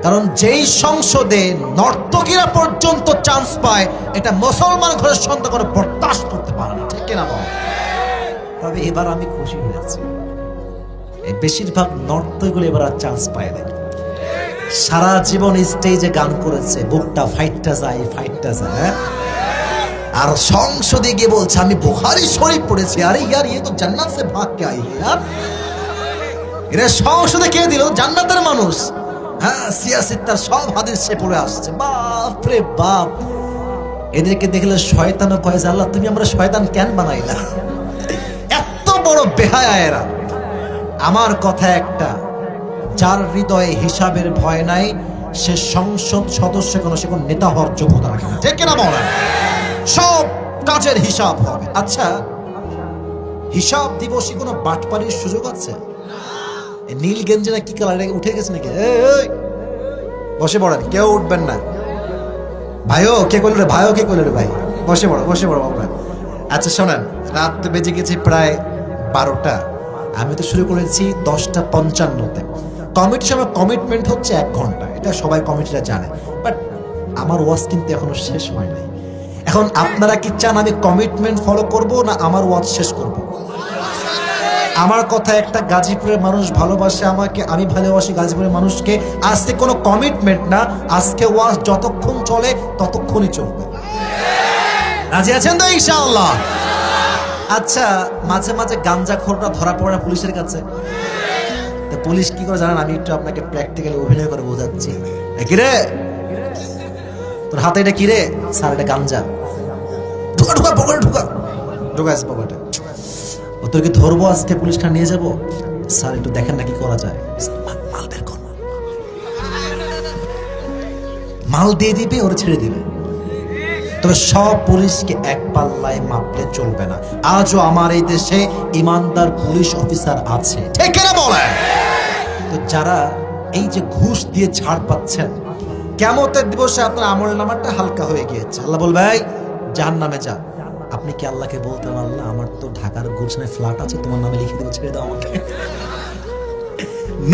S1: কারণ যেই সংসদে নর্তকীরা পর্যন্ত চান্স পায়, এটা মুসলমান ঘরের সন্তান করে বরদাস্ত করতে পারে না, ঠিক না বল? তবে এবার আমি খুশি হয়েছি, এই বেশিরভাগ নর্তকীগুলো এবার আর চান্স পায় না। সারা জীবন স্টেজে গান করেছে, বুকটা ফাইটটা যায় ফাইটটা যায়, আর সংসদে গিয়ে বলছে আমি বুখারী শরীফ পড়েছি। আরে ইয়ার, ये तो जन्नत से भाग के आई है यार। এরা সংসদে কে দিল? জান্নাতের মানুষ। হ্যাঁ, সিয়াসিত্তার সব হাদিস সে পড়ে আসছে। বাপ রে বাপ, এদেরকে দেখলে শয়তানও কয় যে আল্লাহ তুমি আমরা শয়তান কেন বানাইলা? এত বড় বেহায়া এরা। আমার কথা একটা, যার হৃদয়ে হিসাবের ভয় নাই, সে সংসদ সদস্য কোনো সে কোনো নেতা হওয়ার যোগ্যতা রাখে না, ঠিক কিনা বলেন? সব কাজের হিসাব হবে। আচ্ছা, হিসাব দিবসে কোনো বাটপারির সুযোগ আছে? নীল গেঞ্জি না কি কালার উঠে গেছে নাকি? বসে পড়েন, কেউ উঠবেন না। ভাইও কে করলো রে? ভাইও কে করলো রে? ভাই বসে পড়ো, বসে পড়ো বাবা। আচ্ছা শোনেন, রাত তো বেজে গেছে প্রায় 12টা। আমি তো শুরু করেছি 10:55-তে। কমিটির সময় কমিটমেন্ট হচ্ছে 1 ঘন্টা, এটা সবাই কমিটিরা জানে। বাট আমার ওয়াজ কিন্তু এখনো শেষ হয় নাই। এখন আপনারা কি চান আমি কমিটমেন্ট ফলো করব না আমার ওয়াজ শেষ করব? আমার কথা একটা, গাজীপুরের মানুষ ভালোবাসে আমাকে, আমি ভালোবাসি গাজীপুরের মানুষকে। আজকে কোনো কমিটমেন্ট না, আজকে ওয়াজ যতক্ষণ চলে ততক্ষণই চলবে। রাজি আছেন তো ইনশাআল্লাহ? আচ্ছা, মাঝে মাঝে গাঞ্জাখোররা ধরা পড়ে পুলিশের কাছে, তো পুলিশ কি করে জানেন? আমি একটু আপনাকে প্র্যাকটিক্যালি অভিনয় করে বোঝাচ্ছি। কি রে তোর হাতে এটা কি রে? স্যার এটা গাঞ্জা। ঢুকা ঢুকা পকেটে ঢুকা, ঢুকাইছে পকেটে। ও তোকে ধরবো আজকে, পুলিশটা নিয়ে যাবো। স্যার একটু দেখেন না কি করা যায়। মাল বের কর, মাল দিয়ে দিবে, ওরা ছেড়ে দিবে। তবে সব পুলিশকে এক পাল্লায় মাপলে চলবে না। আজও আমার এই দেশে ইমানদার পুলিশ অফিসার আছে, ঠিক না বলে? তো যারা এই যে ঘুষ দিয়ে ছাড় পাচ্ছেন, কিয়ামতের দিবসে আপনার আমলনামাটা হালকা হয়ে গিয়েছে। আল্লাহ বলবে এই জাহান্নামে যা। আপনি কি আল্লাহকে বলতেন আল্লাহ আমার তো ঢাকার গুলশানে ফ্ল্যাট আছে, তোমার নামে লিখে দেবো, ছেড়ে দাও আমাকে?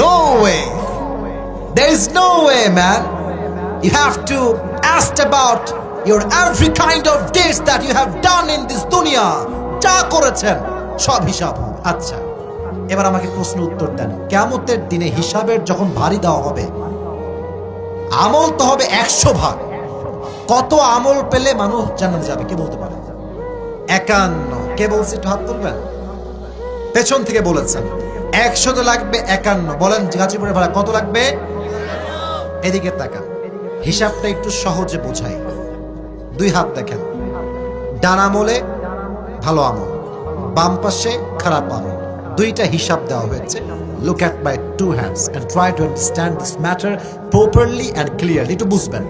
S1: No way, there is no way man. You have to ask about your every kind of deeds that you have done in this dunya, যা করেছেন সব হিসাব হবে। আচ্ছা, এবার আমাকে প্রশ্ন উত্তর দেন, কিয়ামতের দিনে হিসাবের যখন ভারী দেওয়া হবে, আমল তো হবে 100 ভাগ। কত আমল পেলে মানুষ জান্নাতে যাবে কে বলতে পারে? 51। কে বলছে একটু হাত তুলবেন? পেছন থেকে বলেছেন 100 তো লাগবে 51। বলেন গাজীপুরের ভাড়া কত লাগবে? এদিকে তাকান, হিসাবটা একটু সহজে বোঝাই। 2 হাত দেখেন, ডান আমলে ভালো আমল, বাম পাশে খারাপ আমল, দুইটা হিসাব দেওয়া হয়েছে। Look at my 2 hands and try to understand this matter properly and clearly. একটু বুঝবেন,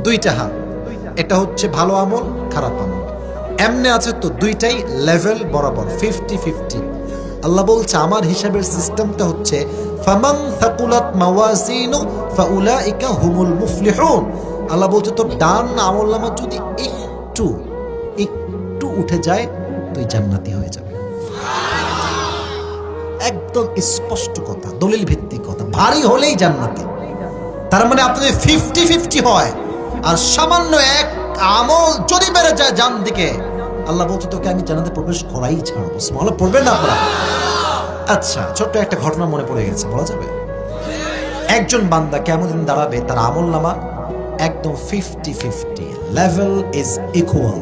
S1: 2টা হাত, এটা হচ্ছে ভালো আমল, খারাপ আমল, এমনি আছে তো দুইটাই লেভেল বরাবর 50-50। আল্লাহ বলছে আমার হিসাবের সিস্টেমটা হচ্ছে ফামান থাকুলাত মাওয়াজিনু ফাউলাইকা হুমুল মুফলিহুন। আল্লাহ বলছে তোর ডান আমলনামা যদি একটু উঠে যায় তুই জান্নাতি হয়ে যাবে। একদম স্পষ্ট কথা, দলিল ভিত্তিক কথা। ভারী হলেই জান্নাতি, তার মানে আপনাদের 50-50 হয়। আর সামান্য এক আমল যদি বেড়ে যায় জান দিকে, আল্লাহ বলছে তোকে আমি জান্নাতে প্রবেশ করাই ছাড়বো। সুবহানাল্লাহ পড়বেন না আপনারা? আচ্ছা, ছোট্ট একটা ঘটনা মনে পড়ে গেছে, বলা যাবে? একজন বান্দা কেমন দিন দাঁড়াবে, তার আমল নামা একদম 50-50, লেভেল ইজ ইকুয়াল,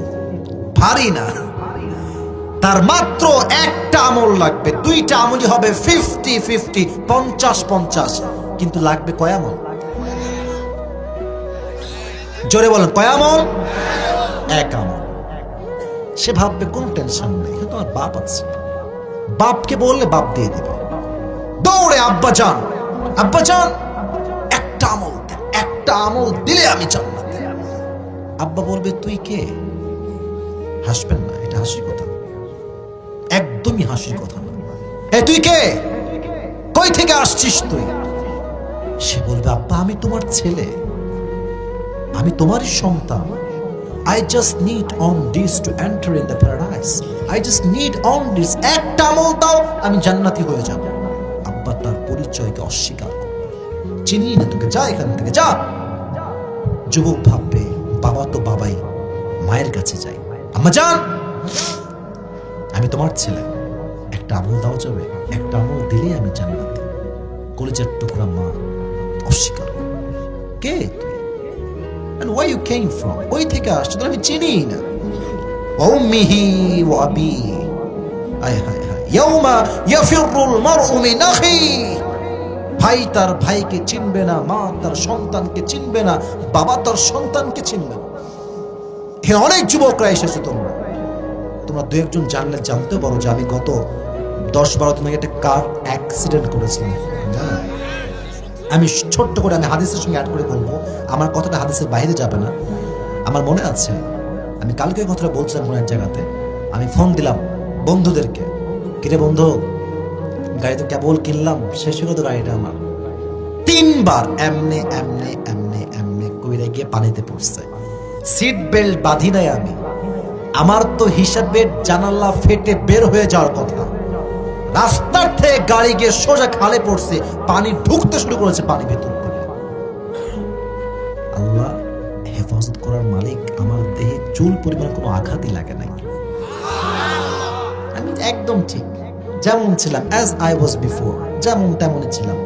S1: ভারী না। তার মাত্র একটা আমল লাগবে, 2টা আমলই হবে 50-50, 50-50। কিন্তু লাগবে কয় আমল? জোরে বলেন, কয় আমল? 1 আমল। সে ভাববে কোন টেনশন নেই, কিন্তু আমার বাপ আছে, বাপকে বললে বাপ দিয়ে দিবে। দৌড়ে আব্বা যান একটা আমল দেন, একটা আমল দিলে আমি জান্নাতে। আব্বা বলবে তুই কে? হাসবেন না, এটা হাসির কথা, একদমই হাসির কথা না। এ তুই কে? কই থেকে আসছিস তুই? সে বলবে আব্বা আমি তোমার ছেলে, আমি তোমারই সন্তান। I just need on this to enter in the paradise. I just need on this, একটা আমল দাও আমি জান্নাতি হয়ে যাব। আব্বা তার পরিচয়কে অস্বীকার করবে, চিনি না তোকে, যা এখান থেকে যা। যুবক ভাববে বাবা তো বাবাই, মায়ের কাছে যাই। আম্মা জান আমি তোমার ছেলে, একটা আমল দাও যাবে, একটা আমল দিলেই আমি জান্নাতি। কলিজার টুকরা মা অস্বীকার করবে, কে তুই? And where you came from? ওই থেকে আসছো, আমি চিনি না। উম্মিহি ওয়া আবি, আয় হায় হায়, ইয়াউমা ইয়াফিরুল মারউ মিন আখি। ভাই তার ভাইকে চিনবে না, মা তার সন্তানকে চিনবে না, বাবা তার সন্তানকে চিনবে না। এখানে অনেক যুবকরা এসেছে, তোমরা 2-1জন জানলে জানতে পারো যে আমি গত 10-12 দিন আগে একটা কার অ্যাক্সিডেন্ট করেছিলাম। আমি ছোট্ট করে আমি হাদিসের সঙ্গে অ্যাড করে বলবো, আমার কথাটা হাদিসের বাইরে যাবে না। আমার মনে আছে আমি কালকে কথাটা বলছিলাম কোনো এক জায়গাতে, আমি ফোন দিলাম বন্ধুদেরকে, কিরে বন্ধু গাড়ি তো কেবল কিনলাম, শেষ হলো তো গাড়িটা আমার। 3 বার এমনে এমনে এমনে এমনে কইরা গিয়ে পানিতে পড়ছে। সিট বেল্ট বাঁধি নাই আমি, আমার তো হিসাবের জানালা ফেটে বের হয়ে যাওয়ার কথা। রাস্তার থেকে গাড়ি গিয়ে সোজা খালে পড়ছে, পানি ঢুকতে শুরু করেছে পানি ভেতর থেকে। আল্লাহ হেফাজত করার মালিক, আমার দেহে চুল পরিমাণ কোনো আঘাতই লাগে নাই। আমি একদম ঠিক যেমন ছিলাম, অ্যাজ আই ওয়াজ বিফোর, যেমন তেমনই ছিলাম।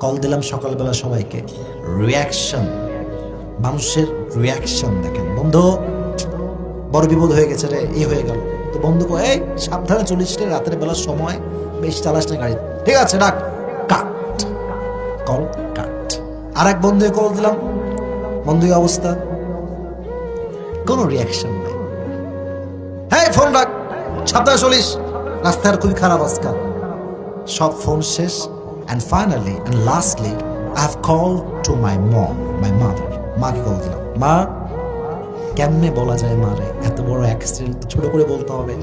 S1: কল দিলাম সকালবেলা সবাইকে, রিয়াকশন, মানুষের রিয়াকশন দেখেন, বন্ধু বড় বিপদ হয়ে গেছে রে, এই হয়ে গেল। তো বন্ধু এই সাবধানে চলিস রে, রাতের বেলার সময় বেশ চালাস না গাড়ি, ঠিক আছে রাখ, কাট, কল কাট। আর এক বন্ধুকে কল দিলাম, বন্ধু অবস্থা, কোনো রিয়াকশন নাই। হ্যাঁ ফোন রাখ, সাবধানে চলিস, রাস্তার খুবই খারাপ আজকাল। সব ফোন শেষ। And finally and lastly I have called to my mom, my mother. মাকে কল দিলাম, মা কেমনে বলা যায় মারে, এত বড় অ্যাক্সিডেন্ট ছোট করে বলতে হবে।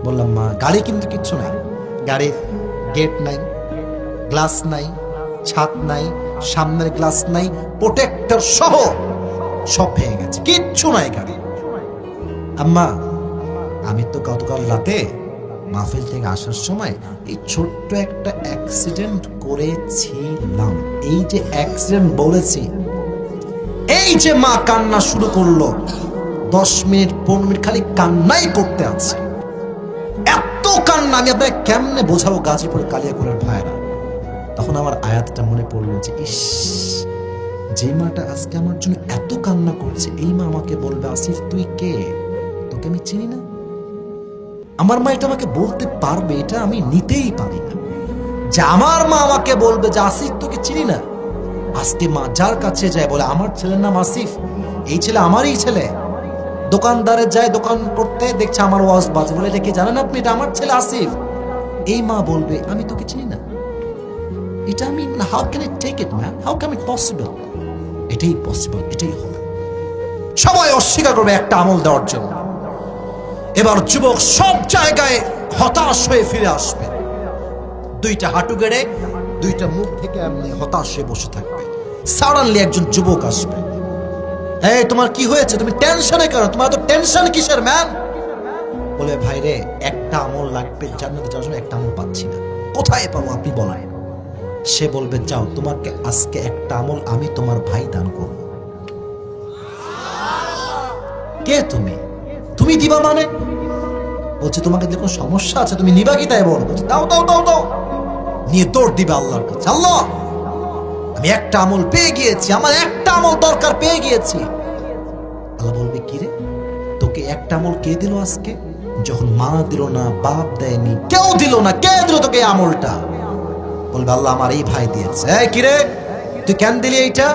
S1: বললাম মা গাড়ি কিন্তু কিচ্ছু নাই, গাড়ির গেট নাই, গ্লাস নাই, ছাদ নাই, সামনের গ্লাস নাই, প্রোটেক্টর সহ সব ভেঙে গেছে, কিচ্ছু নাই গাড়ি। আম্মা আমি তো গতকাল রাতে মাহফিল থেকে আসার সময় এই ছোট্ট একটা অ্যাক্সিডেন্ট করেছিলাম। এই যে অ্যাক্সিডেন্ট বলেছি, এই যে মা কান্না শুরু করলো, 10 মিনিট 15 মিনিট খালি কান্নাই করতে আছে, এত কান্না। আমি আপনাকে কেমনে বোঝাবো গাজীপুর কালিয়াকুরের ভাইরা। তখন আমার আয়াতটা মনে পড়লো যে ইস, যে মাটা আজকে আমার জন্য এত কান্না করছে, এই মা আমাকে বলবে আসিফ তুই কে, তোকে আমি চিনি না। আমার মা এটা আমাকে বলতে পারবে, এটা আমি নিতেই পারি না যে আমার মা আমাকে বলবে যে আসিফ তোকে চিনি না। আজকে মা যার কাছে যায় বলে আমার ছেলের নাম আসিফ, এই ছেলে আমারই ছেলে। দোকানদারে যায় দোকান করতে, দেখছে আমার ওয়াজ বাজে, বলে এটা কি জানেন আপনি, এটা আমার ছেলে আসিফ। এই মা বলবে আমি তোকে চিনি না। এটা আমি, how can I take it man, how can it possible? এটাই পসিবল, এটাই হবে। সবাই অস্বীকার করবে একটা আমল দেওয়ার জন্য। এবার যুবক সব জায়গায় হতাশ হয়ে ফিরে আসবে, দুইটা হাঁটু গেড়ে দুইটা মুখ থেকে এমনি হতাশ হয়ে বসে থাকবে। সাডেনলি একজন যুবক আসবে, এই তোমার কি হয়েছে, তুমি টেনশনে কেন, তোমার তো টেনশন কিসের ম্যান? বলে ভাই রে, একটা আমল লাগবে জান্নাতে যাওয়ার জন্য, একটা আমল পাচ্ছি না, কোথায় পাবো আপনি বলেন। সে বলবে যাও, তোমাকে আজকে একটা আমল আমি তোমার ভাই দান করব। কে তুমি? তুমি দিবা মানে? বলছে তোমাকে যে কোনো সমস্যা আছে তুমি নিবা কি তাই বলো? বলছে দাও দাও দাও দাও, নিয়ে দৌড় দিবে আল্লাহর কাছে। আল্লাহ আমি একটা আমল পেয়ে গিয়েছি, আমার একটা আমল দরকার পেয়ে গিয়েছি। আল্লাহ বলবে কি রে, তোকে একটা আমল কে দিল আজকে, যখন মা দিল না, বাপ দেয়নি, কেউ দিল না, কে দিল তোকে এই আমলটা? বলবে আল্লাহ আমার এই ভাই দিয়েছে। এই কি রে, তুই কেন দিলি এইটা?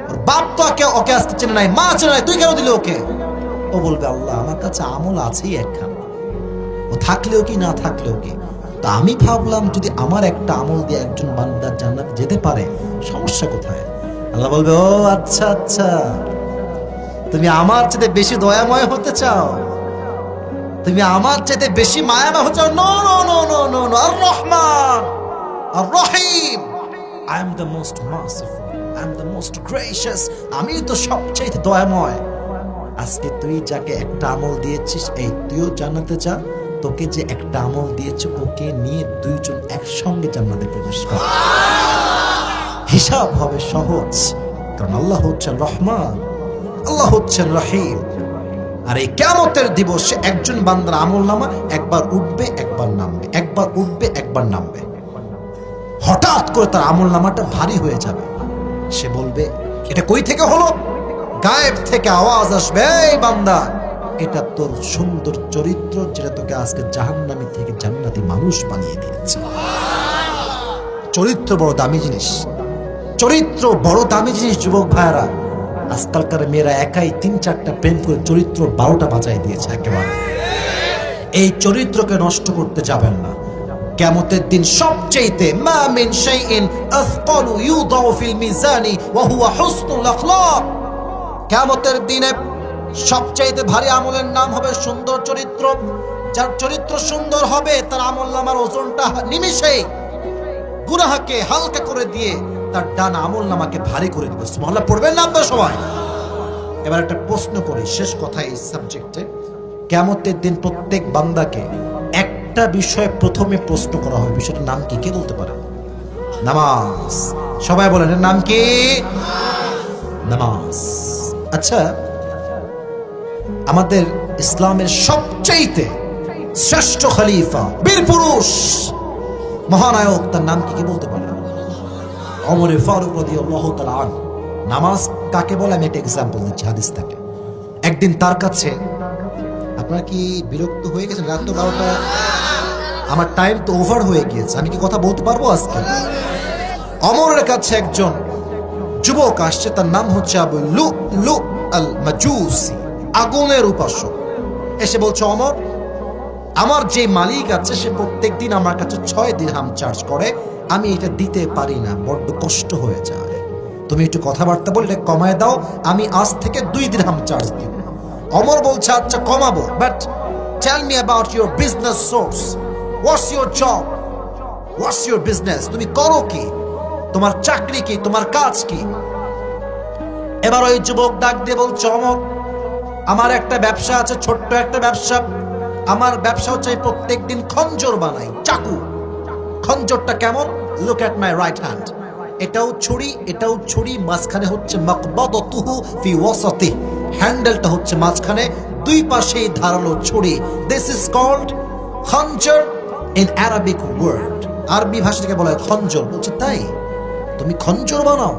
S1: ওর বাপ তো ওকে আজকে চেনে নাই, মা চেনে নাই, তুই কেন দিলি ওকে? ও বলবে আল্লাহ আমার কাছে আমল আছেই একখানা, ও থাকলেও কি না থাকলেও কি, তা আমি ভাবলাম যদি আমার একটা আমল দিয়ে একজন বান্দা জান্নাতে যেতে পারে, সমস্যা কোথায়? আল্লাহ বলবে ও আচ্ছা আচ্ছা, তুমি আমার চেয়ে বেশি দয়াময় হতে চাও, তুমি আমার চেয়ে বেশি মায়াময় হতে চাও? No no no no no no, আর রহমান আর রহিম, I am the most merciful, I am the most gracious, আমি তো সবচেয়ে দয়াময়। আজকে তুই যাকে একটা আমল দিয়েছিস, এই তুইও জান্নাতে যা, তোকে যে একটা আমল দিয়েছে ওকে নিয়ে দুইজন একসঙ্গে জান্নাতে প্রবেশ কর। হিসাব হবে সহজ, কারণ আল্লাহ হচ্ছেন রহমান, আল্লাহ হচ্ছেন রহিম। আর এই কিয়ামতের দিবসে একজন বান্দার আমলনামা একবার উঠবে একবার নামবে, একবার উঠবে একবার নামবে। হঠাৎ করে তার আমলনামাটা ভারী হয়ে যাবে, সে বলবে এটা কই থেকে হলো? গায়েব থেকে আওয়াজ আসবে, এই বান্দা এটা তোর সুন্দর চরিত্র, যেটা তোকে আজকে জাহান্নামী থেকে জান্নাতি মানুষ বানিয়ে দিয়েছে। চরিত্র বড় দামি জিনিস, চরিত্র বড় দামি জিনিস। যুবক ভাইরা, আজকালকার মেয়েরা একাই 3-4টা প্রেম করে চরিত্র 12টা বাঁচাই দিয়েছে একেবারে। এই চরিত্রকে নষ্ট করতে যাবেন না। কিয়ামতের দিন সবচেয়ে মা মিন শাইইন আথকালু ইউদাউ ফিল মিজানি ওয়া হুয়া হুসনুল আখলাক। কিয়ামতের দিনে সবচেয়ে ভারী আমলের নাম হবে সুন্দর চরিত্র। যার চরিত্র সুন্দর হবে তার আমলনামার ওজনটা নিমিষেই গুনাহকে হালকা করে দিয়ে তার ডান আমলনামাকে ভারী করে দিবে। সুবহানাল্লাহ পড়বেন না আপনারা সবাই? এবার একটা প্রশ্ন করি, শেষ কথা এই সাবজেক্টে। কিয়ামতের দিন প্রত্যেক বান্দাকে একটা বিষয়ে প্রথমে প্রশ্ন করা হবে, বিষয়টার নাম কি? কে বলতে পারে? নামাজ। সবাই বলেন এর নাম কি? নামাজ। আচ্ছা, আমাদের ইসলামের সবচেয়ে শ্রেষ্ঠ খলিফা, বীর পুরুষ, মহানায়ক, তার নাম কি? কে বলতে পারে? ওমর ফারুক রাদিয়াল্লাহু তাআলা আনহু। নামাজ কাকে বলে আমি একটা এক্সাম্পল দিচ্ছি হাদিস থেকে। একদিন তার কাছে, আপনারা কি বিরক্ত হয়ে গেছেন? রাত তো 12টা, আমার টাইম তো ওভার হয়ে গিয়েছে, আমি কি কথা বলতে পারবো আজকে? ওমরের কাছে একজন যুবক আসছে, তার নাম হচ্ছে আবু লুলু আল মাজুসি, আগুনের উপাসক। এসে বলছে ওমর, আমার যে মালিক আছে সে প্রত্যেকদিন আমার কাছে 6 দিরহাম চার্জ করে, আমি এটা দিতে পারি না, বড্ড কষ্ট হয়ে যায়, তুমি একটু কথাবার্তা বলে এটা কমায় দাও, আমি আজ থেকে 2 দিরহাম চার্জ দিব। ওমর বলছে আচ্ছা কমাবো, but tell me about your business source, what's your job, what's your business, তুমি করো কি, তোমার চাকরি কি, তোমার কাজ কি? এবার ওই যুবক ডাক দিয়ে বলছে ওমর, আমার একটা ব্যবসা আছে, ছোট্ট একটা ব্যবসা। আমার ব্যবসা হচ্ছে প্রত্যেকদিন খঞ্জর বানাই, চাকু। খঞ্জরটা কেমন? Look at my right hand, এটাও ছুরি, মাঝখানে হচ্ছে মাকবাদাতুহু ফি ওয়াসাতি, হ্যান্ডেলটা হচ্ছে মাঝখানে, দুই পাশেই ধারালো ছুরি। This is called khanjar in Arabic word. আরবি ভাষাটাকে বলা হয় খঞ্জর। বলছে তাই তুমি খঞ্জর বানাও?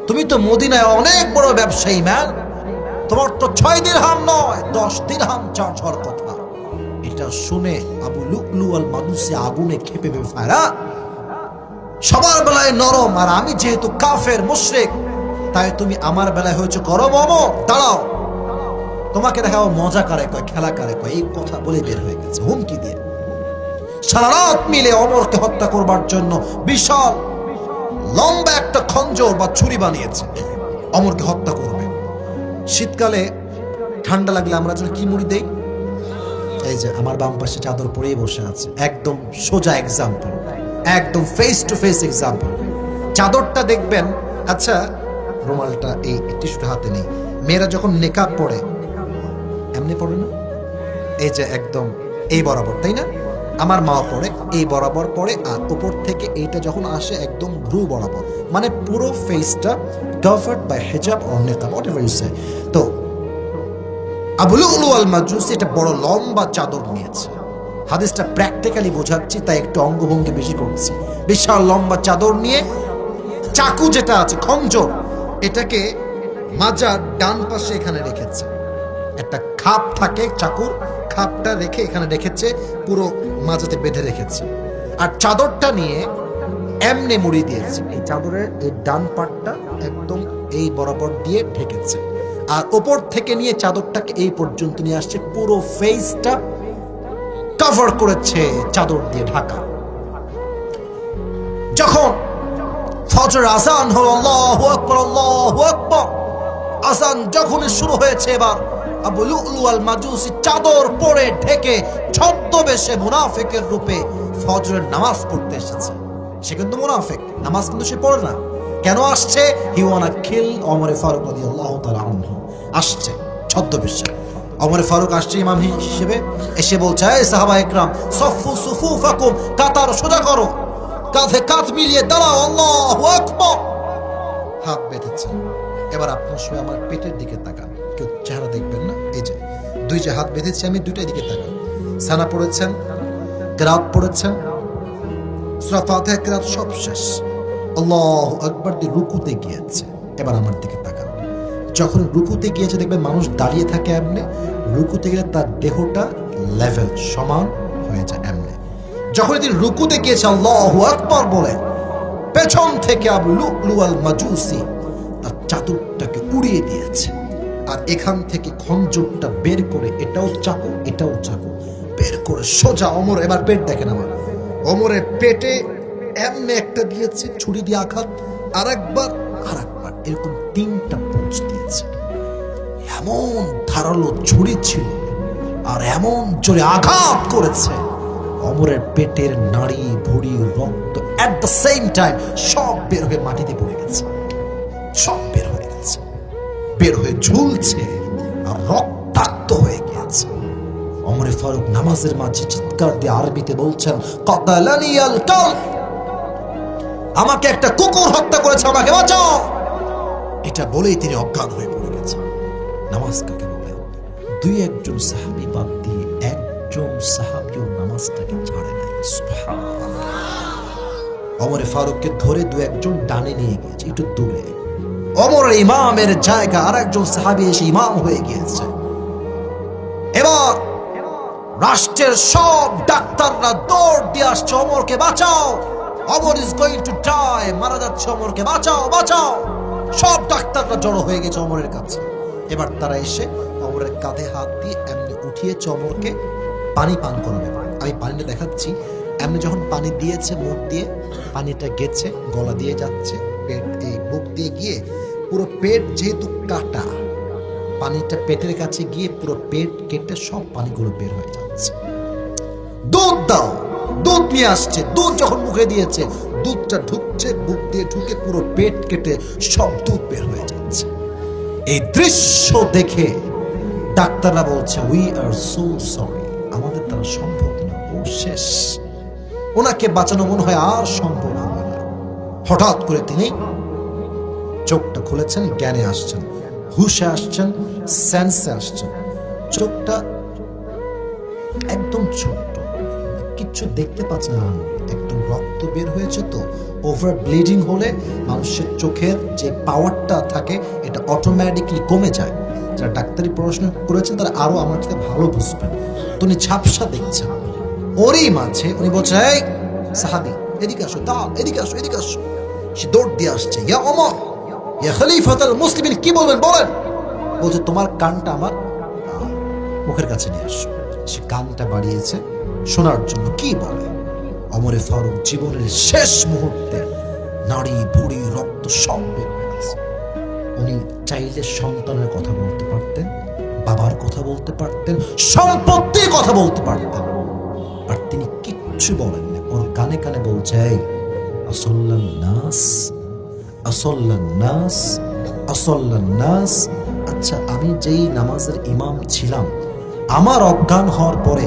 S1: তুমি তো মদিনায় অনেক বড় ব্যবসায়ী ম্যান, তোমার তো 6 দিরহাম নয় 10 দিরহাম চার্জ হওয়ার কথা। এটা শুনে আবু লু'লু আল মাজুসি আগুনে ক্ষেপে ফেরা। সবার বেলায় নরম, আর আমি যেহেতু কাফের মুশরিক, তাই তুমি আমার বেলায় হয়েছে গরম। অমর দাঁড়াও, তোমাকে দেখাও মজা কারে কয়, খেলা কারে কয়। এই কথা বলে বের হয়ে গেছে হুমকি দিয়ে। সারা রাত মিলে অমরকে হত্যা করবার জন্য বিশাল লম্বা একটা খঞ্জর বা ছুরি বানিয়েছে, অমরকে হত্যা করবে। শীতকালে ঠান্ডা লাগলে আমরা যেন কি মুড়ি দেই, এই যে আমার বাম পাশে চাদর পরেই বসে আছে, একদম সোজা এক্সাম্পল, একদম ফেস টু ফেস এক্সাম্পল। চাদরটা দেখবেন, আচ্ছা রুমালটা এই টিস্যুটা হাতে নেই, মেয়েরা যখন নেকাব পরে এমনি পড়ে না, এই যে একদম এই বরাবর, তাই না? আমার মা পড়ে এই বরাবর পড়ে, আর উপর থেকে এইটা যখন আসে একদম ভ্রু বরাবর, মানে পুরো ফেসটা কভার্ড বাই হিজাব অর নিকাব, হোয়াটএভার ইউ সে। তো আবু লু'লু আল মাজুসি এটা বড় লম্বা চাদর নিয়েছে। হাদিসটা প্র্যাকটিক্যালি বোঝাচ্ছি, তাই একটু অঙ্গভঙ্গি বেশি করছি। বিশাল লম্বা চাদর নিয়ে চাকু যেটা আছে খঞ্জর, এটাকে মাজার ডান পাশে এখানে রেখেছে। একটা খাপ থাকে চাকুর, খাপটা রেখে এখানে রেখেছে, পুরো মাজাতে বেঁধে রেখেছে। আর চাদরটা নিয়ে এমনে মুড়ি দিয়েছে, এই চাদরের এই ডান পাটটা একদম এই বরাবর দিয়ে ঢেকেছে, আর ওপর থেকে নিয়ে চাদরটাকে এই পর্যন্ত নিয়ে আসছে, পুরো ফেসটা কভার করেছে চাদর দিয়ে ঢাকা। যখন ফজর আযান হলো, আল্লাহু আকবার আল্লাহু আকবার, আযান যখনই শুরু হয়েছে, এবার আবু লু'লু আল মাজুসি চাদর পরে ঢেকে ছদ্মবেশে মুনাফিকের রূপে ফজরের নামাজ পড়তে এসেছে। সে কিন্তু মুনাফিক, নামাজ কিন্তু সে পড়ে না। কেন আসছে? হি ওয়ানা কিল ওমর ফারুক রাদিয়াল্লাহু তাআলা আনহু। আসছে ছদ্মবেশে। ওমর ফারুক আসছে ইমাম হিসেবে, এসে বলছে, এই সাহাবা ইকরাম সফু সুফুফাকুম, কাতার সোজা করো, কাঁধে কাঁধ মিলিয়ে দাঁড়াও, আল্লাহু আকবার। হাত বেঁধেছে। এবার আপনার সবাই আমার পেটের দিকে তাকান, কেউ চেহারা দেখবেন না। এই যে দুই যে হাত বেঁধেছি আমি, দুইটাই দিকে তাকান। সানা পড়েছেন, কিরাত পড়েছেন, সূরা ফাতিহা কিরাত সব শেষ, আল্লাহু আকবার দিয়ে রুকুতে গিয়েছে। এবার আমার দিকে তাকান। যখন রুকুতে গিয়েছে দেখবেন মানুষ দাঁড়িয়ে থাকে এমনি, রুকুতে গেলে তার দেহটা লেভেল সমান হয়ে যায় এমনি। যখন তিনি রুকুতে গিয়েছে আল্লাহু আকবার বলে, পেছন থেকে আবু লু'লু আল মাজুসি তার চাদরটাকে উড়িয়ে দিয়েছে, আর এখান থেকে খঞ্জরটা বের করে, এটাও চাকু এটাও চাকু, বের করে সোজা ওমর, এবার পেট দেখেন আমার, ওমরের পেটে এমনি একটা দিয়েছে ছুরি দিয়ে আঘাত, আরেকবার, এরকম 3টা পোঁচ দিয়েছে। এমন ধারালো ছুরি ছিল, আর এমন জোরে আঘাত করেছে, ওমরের পেটের নাড়ি ভুঁড়ি রক্ত এট দ্য সেম টাইম সব বের হয়ে মাটিতে পড়ে গেছে, সব বের হয়ে গেছে, বের হয়ে ঝুলছে আর রক্তাক্ত হয়ে গিয়েছে। ওমর ফারুক নামাজের মাঝে চিৎকার দিয়ে আরবিতে বলছেন, কাতালানি আল কালব, আমাকে একটা কুকুর হত্যা করেছে, আমাকে বাঁচাও। এটা বলেই তিনি অজ্ঞান হয়ে পড়ে গেছেন। নামাজ কাকে বলে? 2-1 সাহাবী বাদ দিয়ে একজন সাহাবীও নামাজটাকে ছাড়ে নাই। সুবহানাল্লাহ। ওমর ফারুককে ধরে 2-1 ডানে নিয়ে গিয়েছে একটু দূরে। ওমরের ইমামের জায়গা আর একজন সাহাবী এসে ইমাম হয়ে গিয়েছে। এবার রাষ্ট্রের সব ডাক্তাররা দৌড় দিয়ে আসছে, ওমরকে বাঁচাও, Omar is going to die, মারা যাচ্ছে, ওমরকে বাঁচাও বাঁচাও। সব ডাক্তাররা জড়ো হয়ে গেছে ওমরের কাছে। এবার তারা এসে ওমরের কাঁধে হাত দিয়ে এমনি উঠিয়েছে, ওমরকে পানি পান করাবে। আমি পানিটা দেখাচ্ছি। এমনি যখন পানি দিয়েছে, মুখ দিয়ে পানিটা গেছে, গলা দিয়ে যাচ্ছে, পেট এই বুক দিয়ে গিয়ে পুরো পেট যেহেতু কাটা, পানিটা পেটের কাছে গিয়ে পুরো পেট কেটে সব পানিগুলো বের হয়ে যাচ্ছে। দুধ দাও, দুধ নিয়ে আসছে। দুধ যখন মুখে দিয়েছে, দুধটা ঢুকছে, বুক দিয়ে ঢুকে পুরো পেট কেটে সব দুধ বের হয়ে যাচ্ছে। এই দৃশ্য দেখে ডাক্তাররা বলছে, উই আর সো সরি, আমাদের দ্বারা সম্ভব না, ও শেষ, ওনাকে বাঁচানো মনে হয় আর সম্ভব হবে না। হঠাৎ করে তিনি চোখটা খুলেছেন, জ্ঞানে আসছেন, হুশে আসছেন, সেন্সে আসছেন। চোখটা একদম ছোট্ট, কিচ্ছু দেখতে পাচ্ছে না, একদম রক্ত বের হয়েছে। তো ওভার ব্লিডিং হলে মানুষের চোখের যে পাওয়ারটা থাকে এটা অটোমেটিকলি কমে যায়। যারা ডাক্তারি পড়াশোনা করেছেন তারা আরো আমার সাথে ভালো বুঝবেন। তো উনি ঝাপসা দেখছেন, ওরই মাঝে উনি বলছেন, এই সাহাবী এদিকে আসো, তা এদিকে আসো, এদিকে আসো। সে দৌড় দিয়ে আসছে, ইয়া ওমর, ইয়া খলিফাতুল মুসলিমিন, কি বলবেন বলেন। বলছে তোমার কানটা আমার মুখের কাছে নিয়ে আসো। সে কানটা বাড়িয়েছে শোনার জন্য কি বলে। ওমরে ফারুক জীবনের শেষ মুহূর্তে নাড়ি ভুড়ি রক্ত সব বের হয়ে গেছে। উনি চাইলে সন্তানের কথা বলতে পারতেন, বাবার কথা বলতে পারতেন, সম্পত্তির কথা বলতে পারতেন, আর তিনি কিচ্ছু বলেননি। ওর কানে কানে বলছে, আসল্লান নাস, আসল্লান নাস, আসল্লান নাস। আচ্ছা, আমি যেই নামাজের ইমাম ছিলাম, আমার অজ্ঞান হওয়ার পরে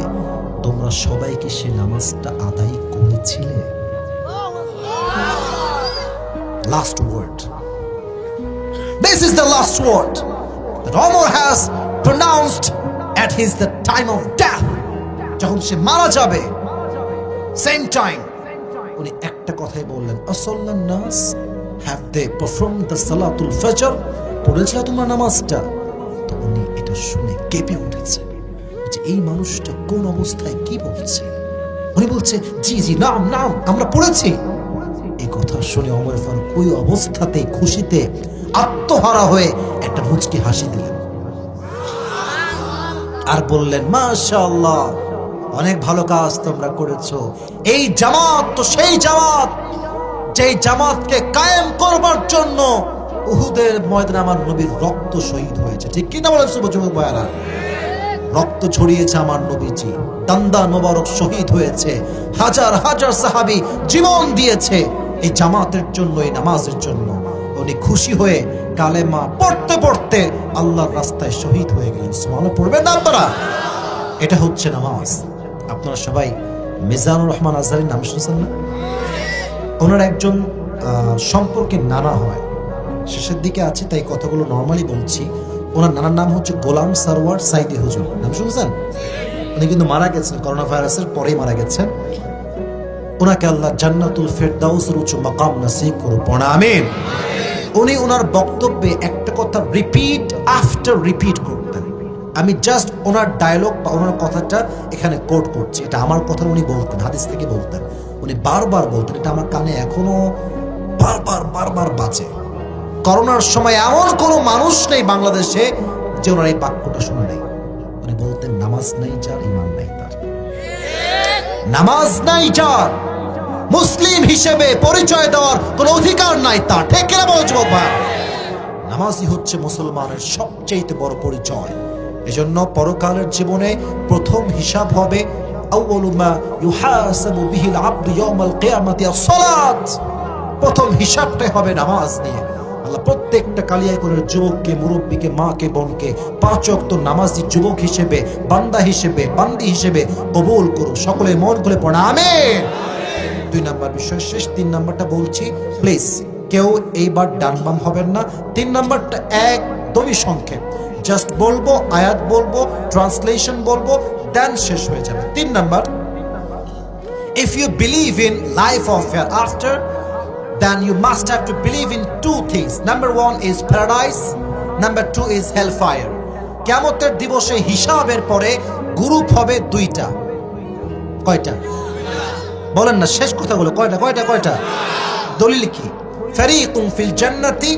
S1: তোমরা সবাই কি সে নামাজটা আদায় করেছিলে? Last word, this is the last word that Umar has pronounced at the time of death. যখন সে মারা যাবে, same time উনি একটা কথাই বললেন, আসল্লান নাস, have they performed the salatul fajr? পড়েছিল তোমরা নামাজটা? তো উনি এটা শুনে কেঁপে উঠেছে যে এই মানুষটা কোন অবস্থায় কি বলছে। উনি বলছে, জি জি, নাম নাম, আমরা পড়েছি। এই কথা শুনে ওমর ফারুক ওই অবস্থাতে খুশিতে আত্মহারা হয়ে একটা মুচকি হাসি দিলেন আর বললেন, মাশাআল্লাহ, অনেক ভালো কাজ তোমরা করেছো। এই জামাত তো সেই জামাত যেই জামাতকে কায়েম করবার জন্য উহুদের ময়দানে আমার নবীর রক্ত শহীদ হয়েছে। ঠিক কি না বলেন যুবক ভাইরা? রক্ত ছড়িয়েছে আমার নবীজি, দান্দা মোবারক শহীদ হয়েছে, হাজার হাজার সাহাবী জীবন দিয়েছে এই জামাতের জন্য, এই নামাজের জন্য। উনি খুশি হয়ে কালেমা পড়তে পড়তে আল্লাহর রাস্তায় শহীদ হয়ে গেলেন। সুবহানাল্লাহ পড়বেন না আপনারা? এটা হচ্ছে নামাজ। আপনারা সবাই মিজানুর রহমান আজহারীর নাম শুনছেন না? ওনার একজন সম্পর্কে নানা হয়, শেষের দিকে আছে তাই কথাগুলো নর্মালি বলছি। ওনার নানার নাম হচ্ছে গোলাম সারওয়ার সাইদি হুজুর, নাম শুনছেন? উনি কিন্তু মারা গেছেন, করোনা ভাইরাসের পরেই মারা গেছেন। ওনাকে আল্লাহ জান্নাতুল ফেরদাউসের উচ্চ মাকাম নসিব করুক, পড়া আমিন। উনি ওনার বক্তব্যে একটা কথা রিপিট আফটার রিপিট করতেন। আমি জাস্ট ওনার ডায়লগ বা ওনার কথাটা এখানে কোট করছি, এটা আমার কথা উনি বলতেন, হাদিস থেকে বলতেন। উনি বারবার বলতেন, এটা আমার কানে এখনো বারবার বারবার বাজে। করোনার সময় এমন কোনো মানুষ নেই বাংলাদেশে যে ওনার এই বাক্যটা শুনে নেই। উনি বলতেন, নামাজ নাই যার, ঈমান নাই তার। নামাজ নাই যার, মুসলিম হিসেবে পরিচয় দেওয়ার কোনো অধিকার নাই তার। ঠিক কিনা বলো যুবক ভাই? নামাজই হচ্ছে মুসলমানের সবচেয়ে বড় পরিচয়। এজন্য পরকালের জীবনে প্রথম হিসাব হবে, আউয়ালু মা ইউহাসাবু বিহিল আবদু ইয়াউমাল কিয়ামাতি আস-সালাত। প্রথম হিসাবটাই হবে নামাজ নিয়ে। আল্লাহ প্রত্যেকটা কালিয়াকৈরের যুবককে, মুরব্বীকে, মাকে, বোনকে 5 ওয়াক্ত নামাজি যুবক হিসেবে, বান্দা হিসেবে, বান্দি হিসেবে কবুল করুক। সকলে মন খুলে পড়া আমিন। 2 নাম্বার বিষয় শেষ, 3 নাম্বারটা বলছি, প্লিজ কেউ এইবার ডান বাম হবেন না। 3 নাম্বারটা একদমই সংক্ষেপ, জাস্ট বলবো, আয়াত বলবো, ট্রান্সলেশন বলবো, দেন শেষ হয়ে যাবে। 3 number, if you believe in life of hereafter, then you must have to believe in 2 things. Number 1 is paradise, number 2 is hellfire. কিয়ামতের দিবসে হিসাবের পরে গ্রুপ হবে 2টা। কয়টা বলেন না, শেষ কথাগুলো কয়টা কয়টা কয়টা? দলিল কি? ফারিকুম ফিল জান্নাতি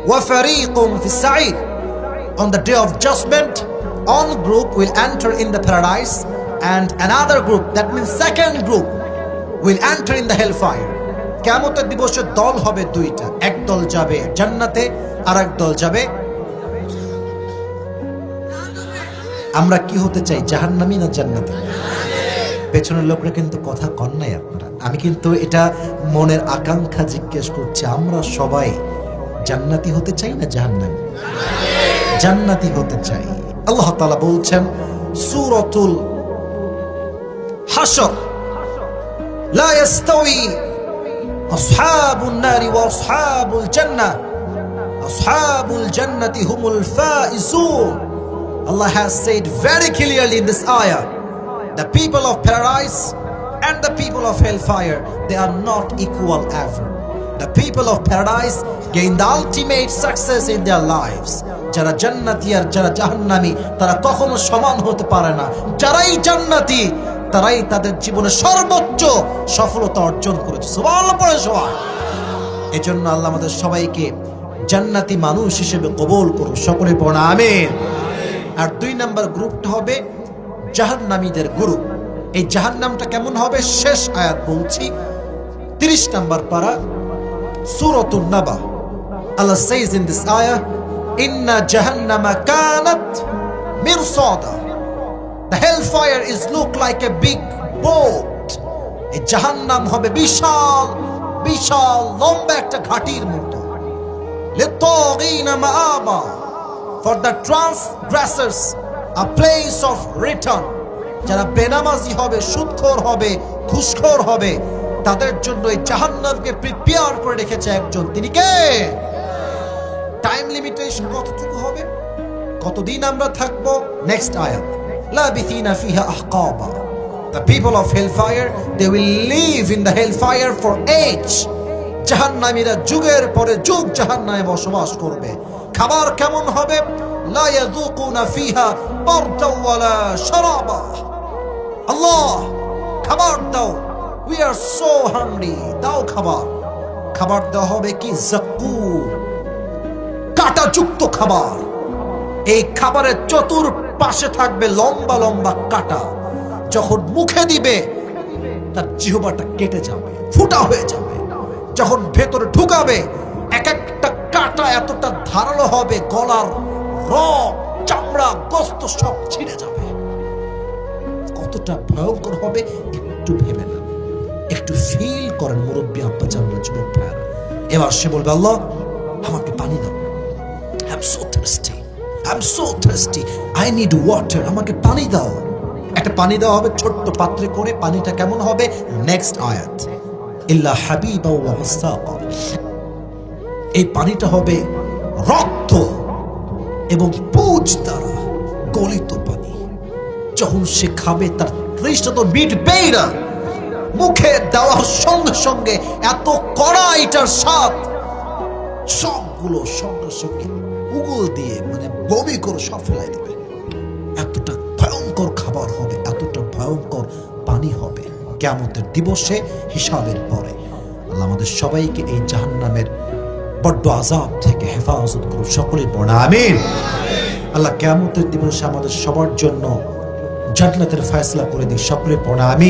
S1: ওয়া ফারিকুম ফিস Saeed. On the day of judgment, one group will enter in the paradise and another group, that means second group, will enter in the hellfire. কিয়ামতের দিবসে দল হবে 2টা, এক দল যাবে জান্নাতে আর এক দল যাবে। আমরা কি হতে চাই, জাহান্নামী না জান্নাতি? পেছনের লোকরা কিন্তু কথা কন নাই আপনারা। আমি কিন্তু এটা মনের আকাঙ্ক্ষা জিজ্ঞেস করছি, আমরা সবাই জান্নাতি হতে চাই না জাহান্নামী? জান্নাতি হতে চাই। আল্লাহ তাআলা বলছেন সূরাতুল হাশর, লা ইয়াস্তাওয়ি আসহাবুন নারি ওয়া আসহাবুল জান্নাহ, আসহাবুল জান্নাতি হুমুল Faizun. Allah has said very clearly in this ayah, the people of paradise and the people of hellfire, they are not equal ever. The people of paradise gain the ultimate success in their lives. যারা জান্নাতি আর যারা জাহান্নামী তারা কখনো সমান হতে পারে না। যারাই জান্নাতি তারাই তাদের জীবনে সর্বোচ্চ সফলতা অর্জন করেছে। সুবহানাল্লাহ পড়ে সবাই। এজন্য আল্লাহ আমাদের সবাইকে জান্নাতি মানুষ হিসেবে কবুল করুন। সকলে পড়া আমিন। আর 2 নাম্বার গ্রুপটা হবে জাহান্নামীদের গ্রুপ। এই জাহান্নামটা কেমন হবে শেষ আয়াত বলছি, 30 নাম্বার পারা সূরাতুন নাবা। Allah says in this ayah, inna jahannama kanat mirsada. The hellfire is look like a big boat. এই জাহান্নাম হবে বিশাল বিশাল লম্বা একটা ঘাটির মতো। লিত্তাগিনা মাআবা, for the transgressors a place of return. যারা বেনামাজি হবে, সুদখোর হবে, ঘুষখোর হবে, তাদের জন্য এই জাহান্নামকে প্রিপেয়ার করে রেখেছে একজন। তিনি কে? টাইম লিমিটেশন কতটুকু হবে, কতদিন আমরা থাকবো? নেক্সট আয়াত, লাবিথিনা ফিহা আহকাবা। The people of hellfire, they will live in the hellfire for age. জাহান্নামীরা যুগের পরে যুগ জাহান্নামে বসবাস করবে। খাবার কেমন হবে? লা ইয়াযুকুনা ফিহা বারদাও ওয়ালা শারাবা। আল্লাহ খাবার দাও, we are so hungry, দাও খাবার। খাবার দেওয়া হবে কি? যাকুম, কাঁটাযুক্ত খাবার। এই খাবারের চতুর্পাশে থাকবে লম্বা লম্বা কাঁটা। যখন মুখে দিবে তার জিহ্বাটা কেটে যাবে, ফুটা হয়ে যাবে। যখন ভেতরে ঢুকাবে এক একটা কাঁটা এতটা ধারালো হবে, গলার রগ, চামড়া, গোস্ত সব ছিঁড়ে যাবে। কতটা ভয়ঙ্কর হবে একটু ভেবে না, একটু ফিল করেন মুরব্বী আব্বা জানলা যুবক ভাইরা। এবার সে বলবে, আল্লাহ আমাকে পানি দাও, I'm so thirsty, I'm so thirsty, I need water, আমাকে পানি দাও। একটা পানি দেওয়া হবে ছোট্ট পাত্রে করে। পানিটা কেমন হবে? নেক্সট আয়াত, ইল্লা হাবিবা ওয়া ওয়াসাকা। এই পানিটা হবে রক্ত এবং পুজ দ্বারা গলিত পানি। যখন সে খাবে তার তৃষ্ণা তো মিটবেই না। মুখে দেওয়ার সঙ্গে সঙ্গে এত কড়া এটার স্বাদ, সবগুলো সঙ্গে সঙ্গে উগুল দিয়ে মানে বমি করে সব ফেলাই দেবে। এতটা ভয়ঙ্কর খাবার হবে, এতটা ভয়ঙ্কর পানি হবে কিয়ামতের দিবসে, হিসাবের পরে। আল্লাহ আমাদের সবাইকে এই জাহান্নামের বড্ড আযাব থেকে হেফাজত করুন। সকলেই পড়া আমিন। আল্লাহ কিয়ামতের দিবসে আমাদের সবার জন্য জান্নাতের ফয়সালা করে দিন। সকলেই পড়া আমিন।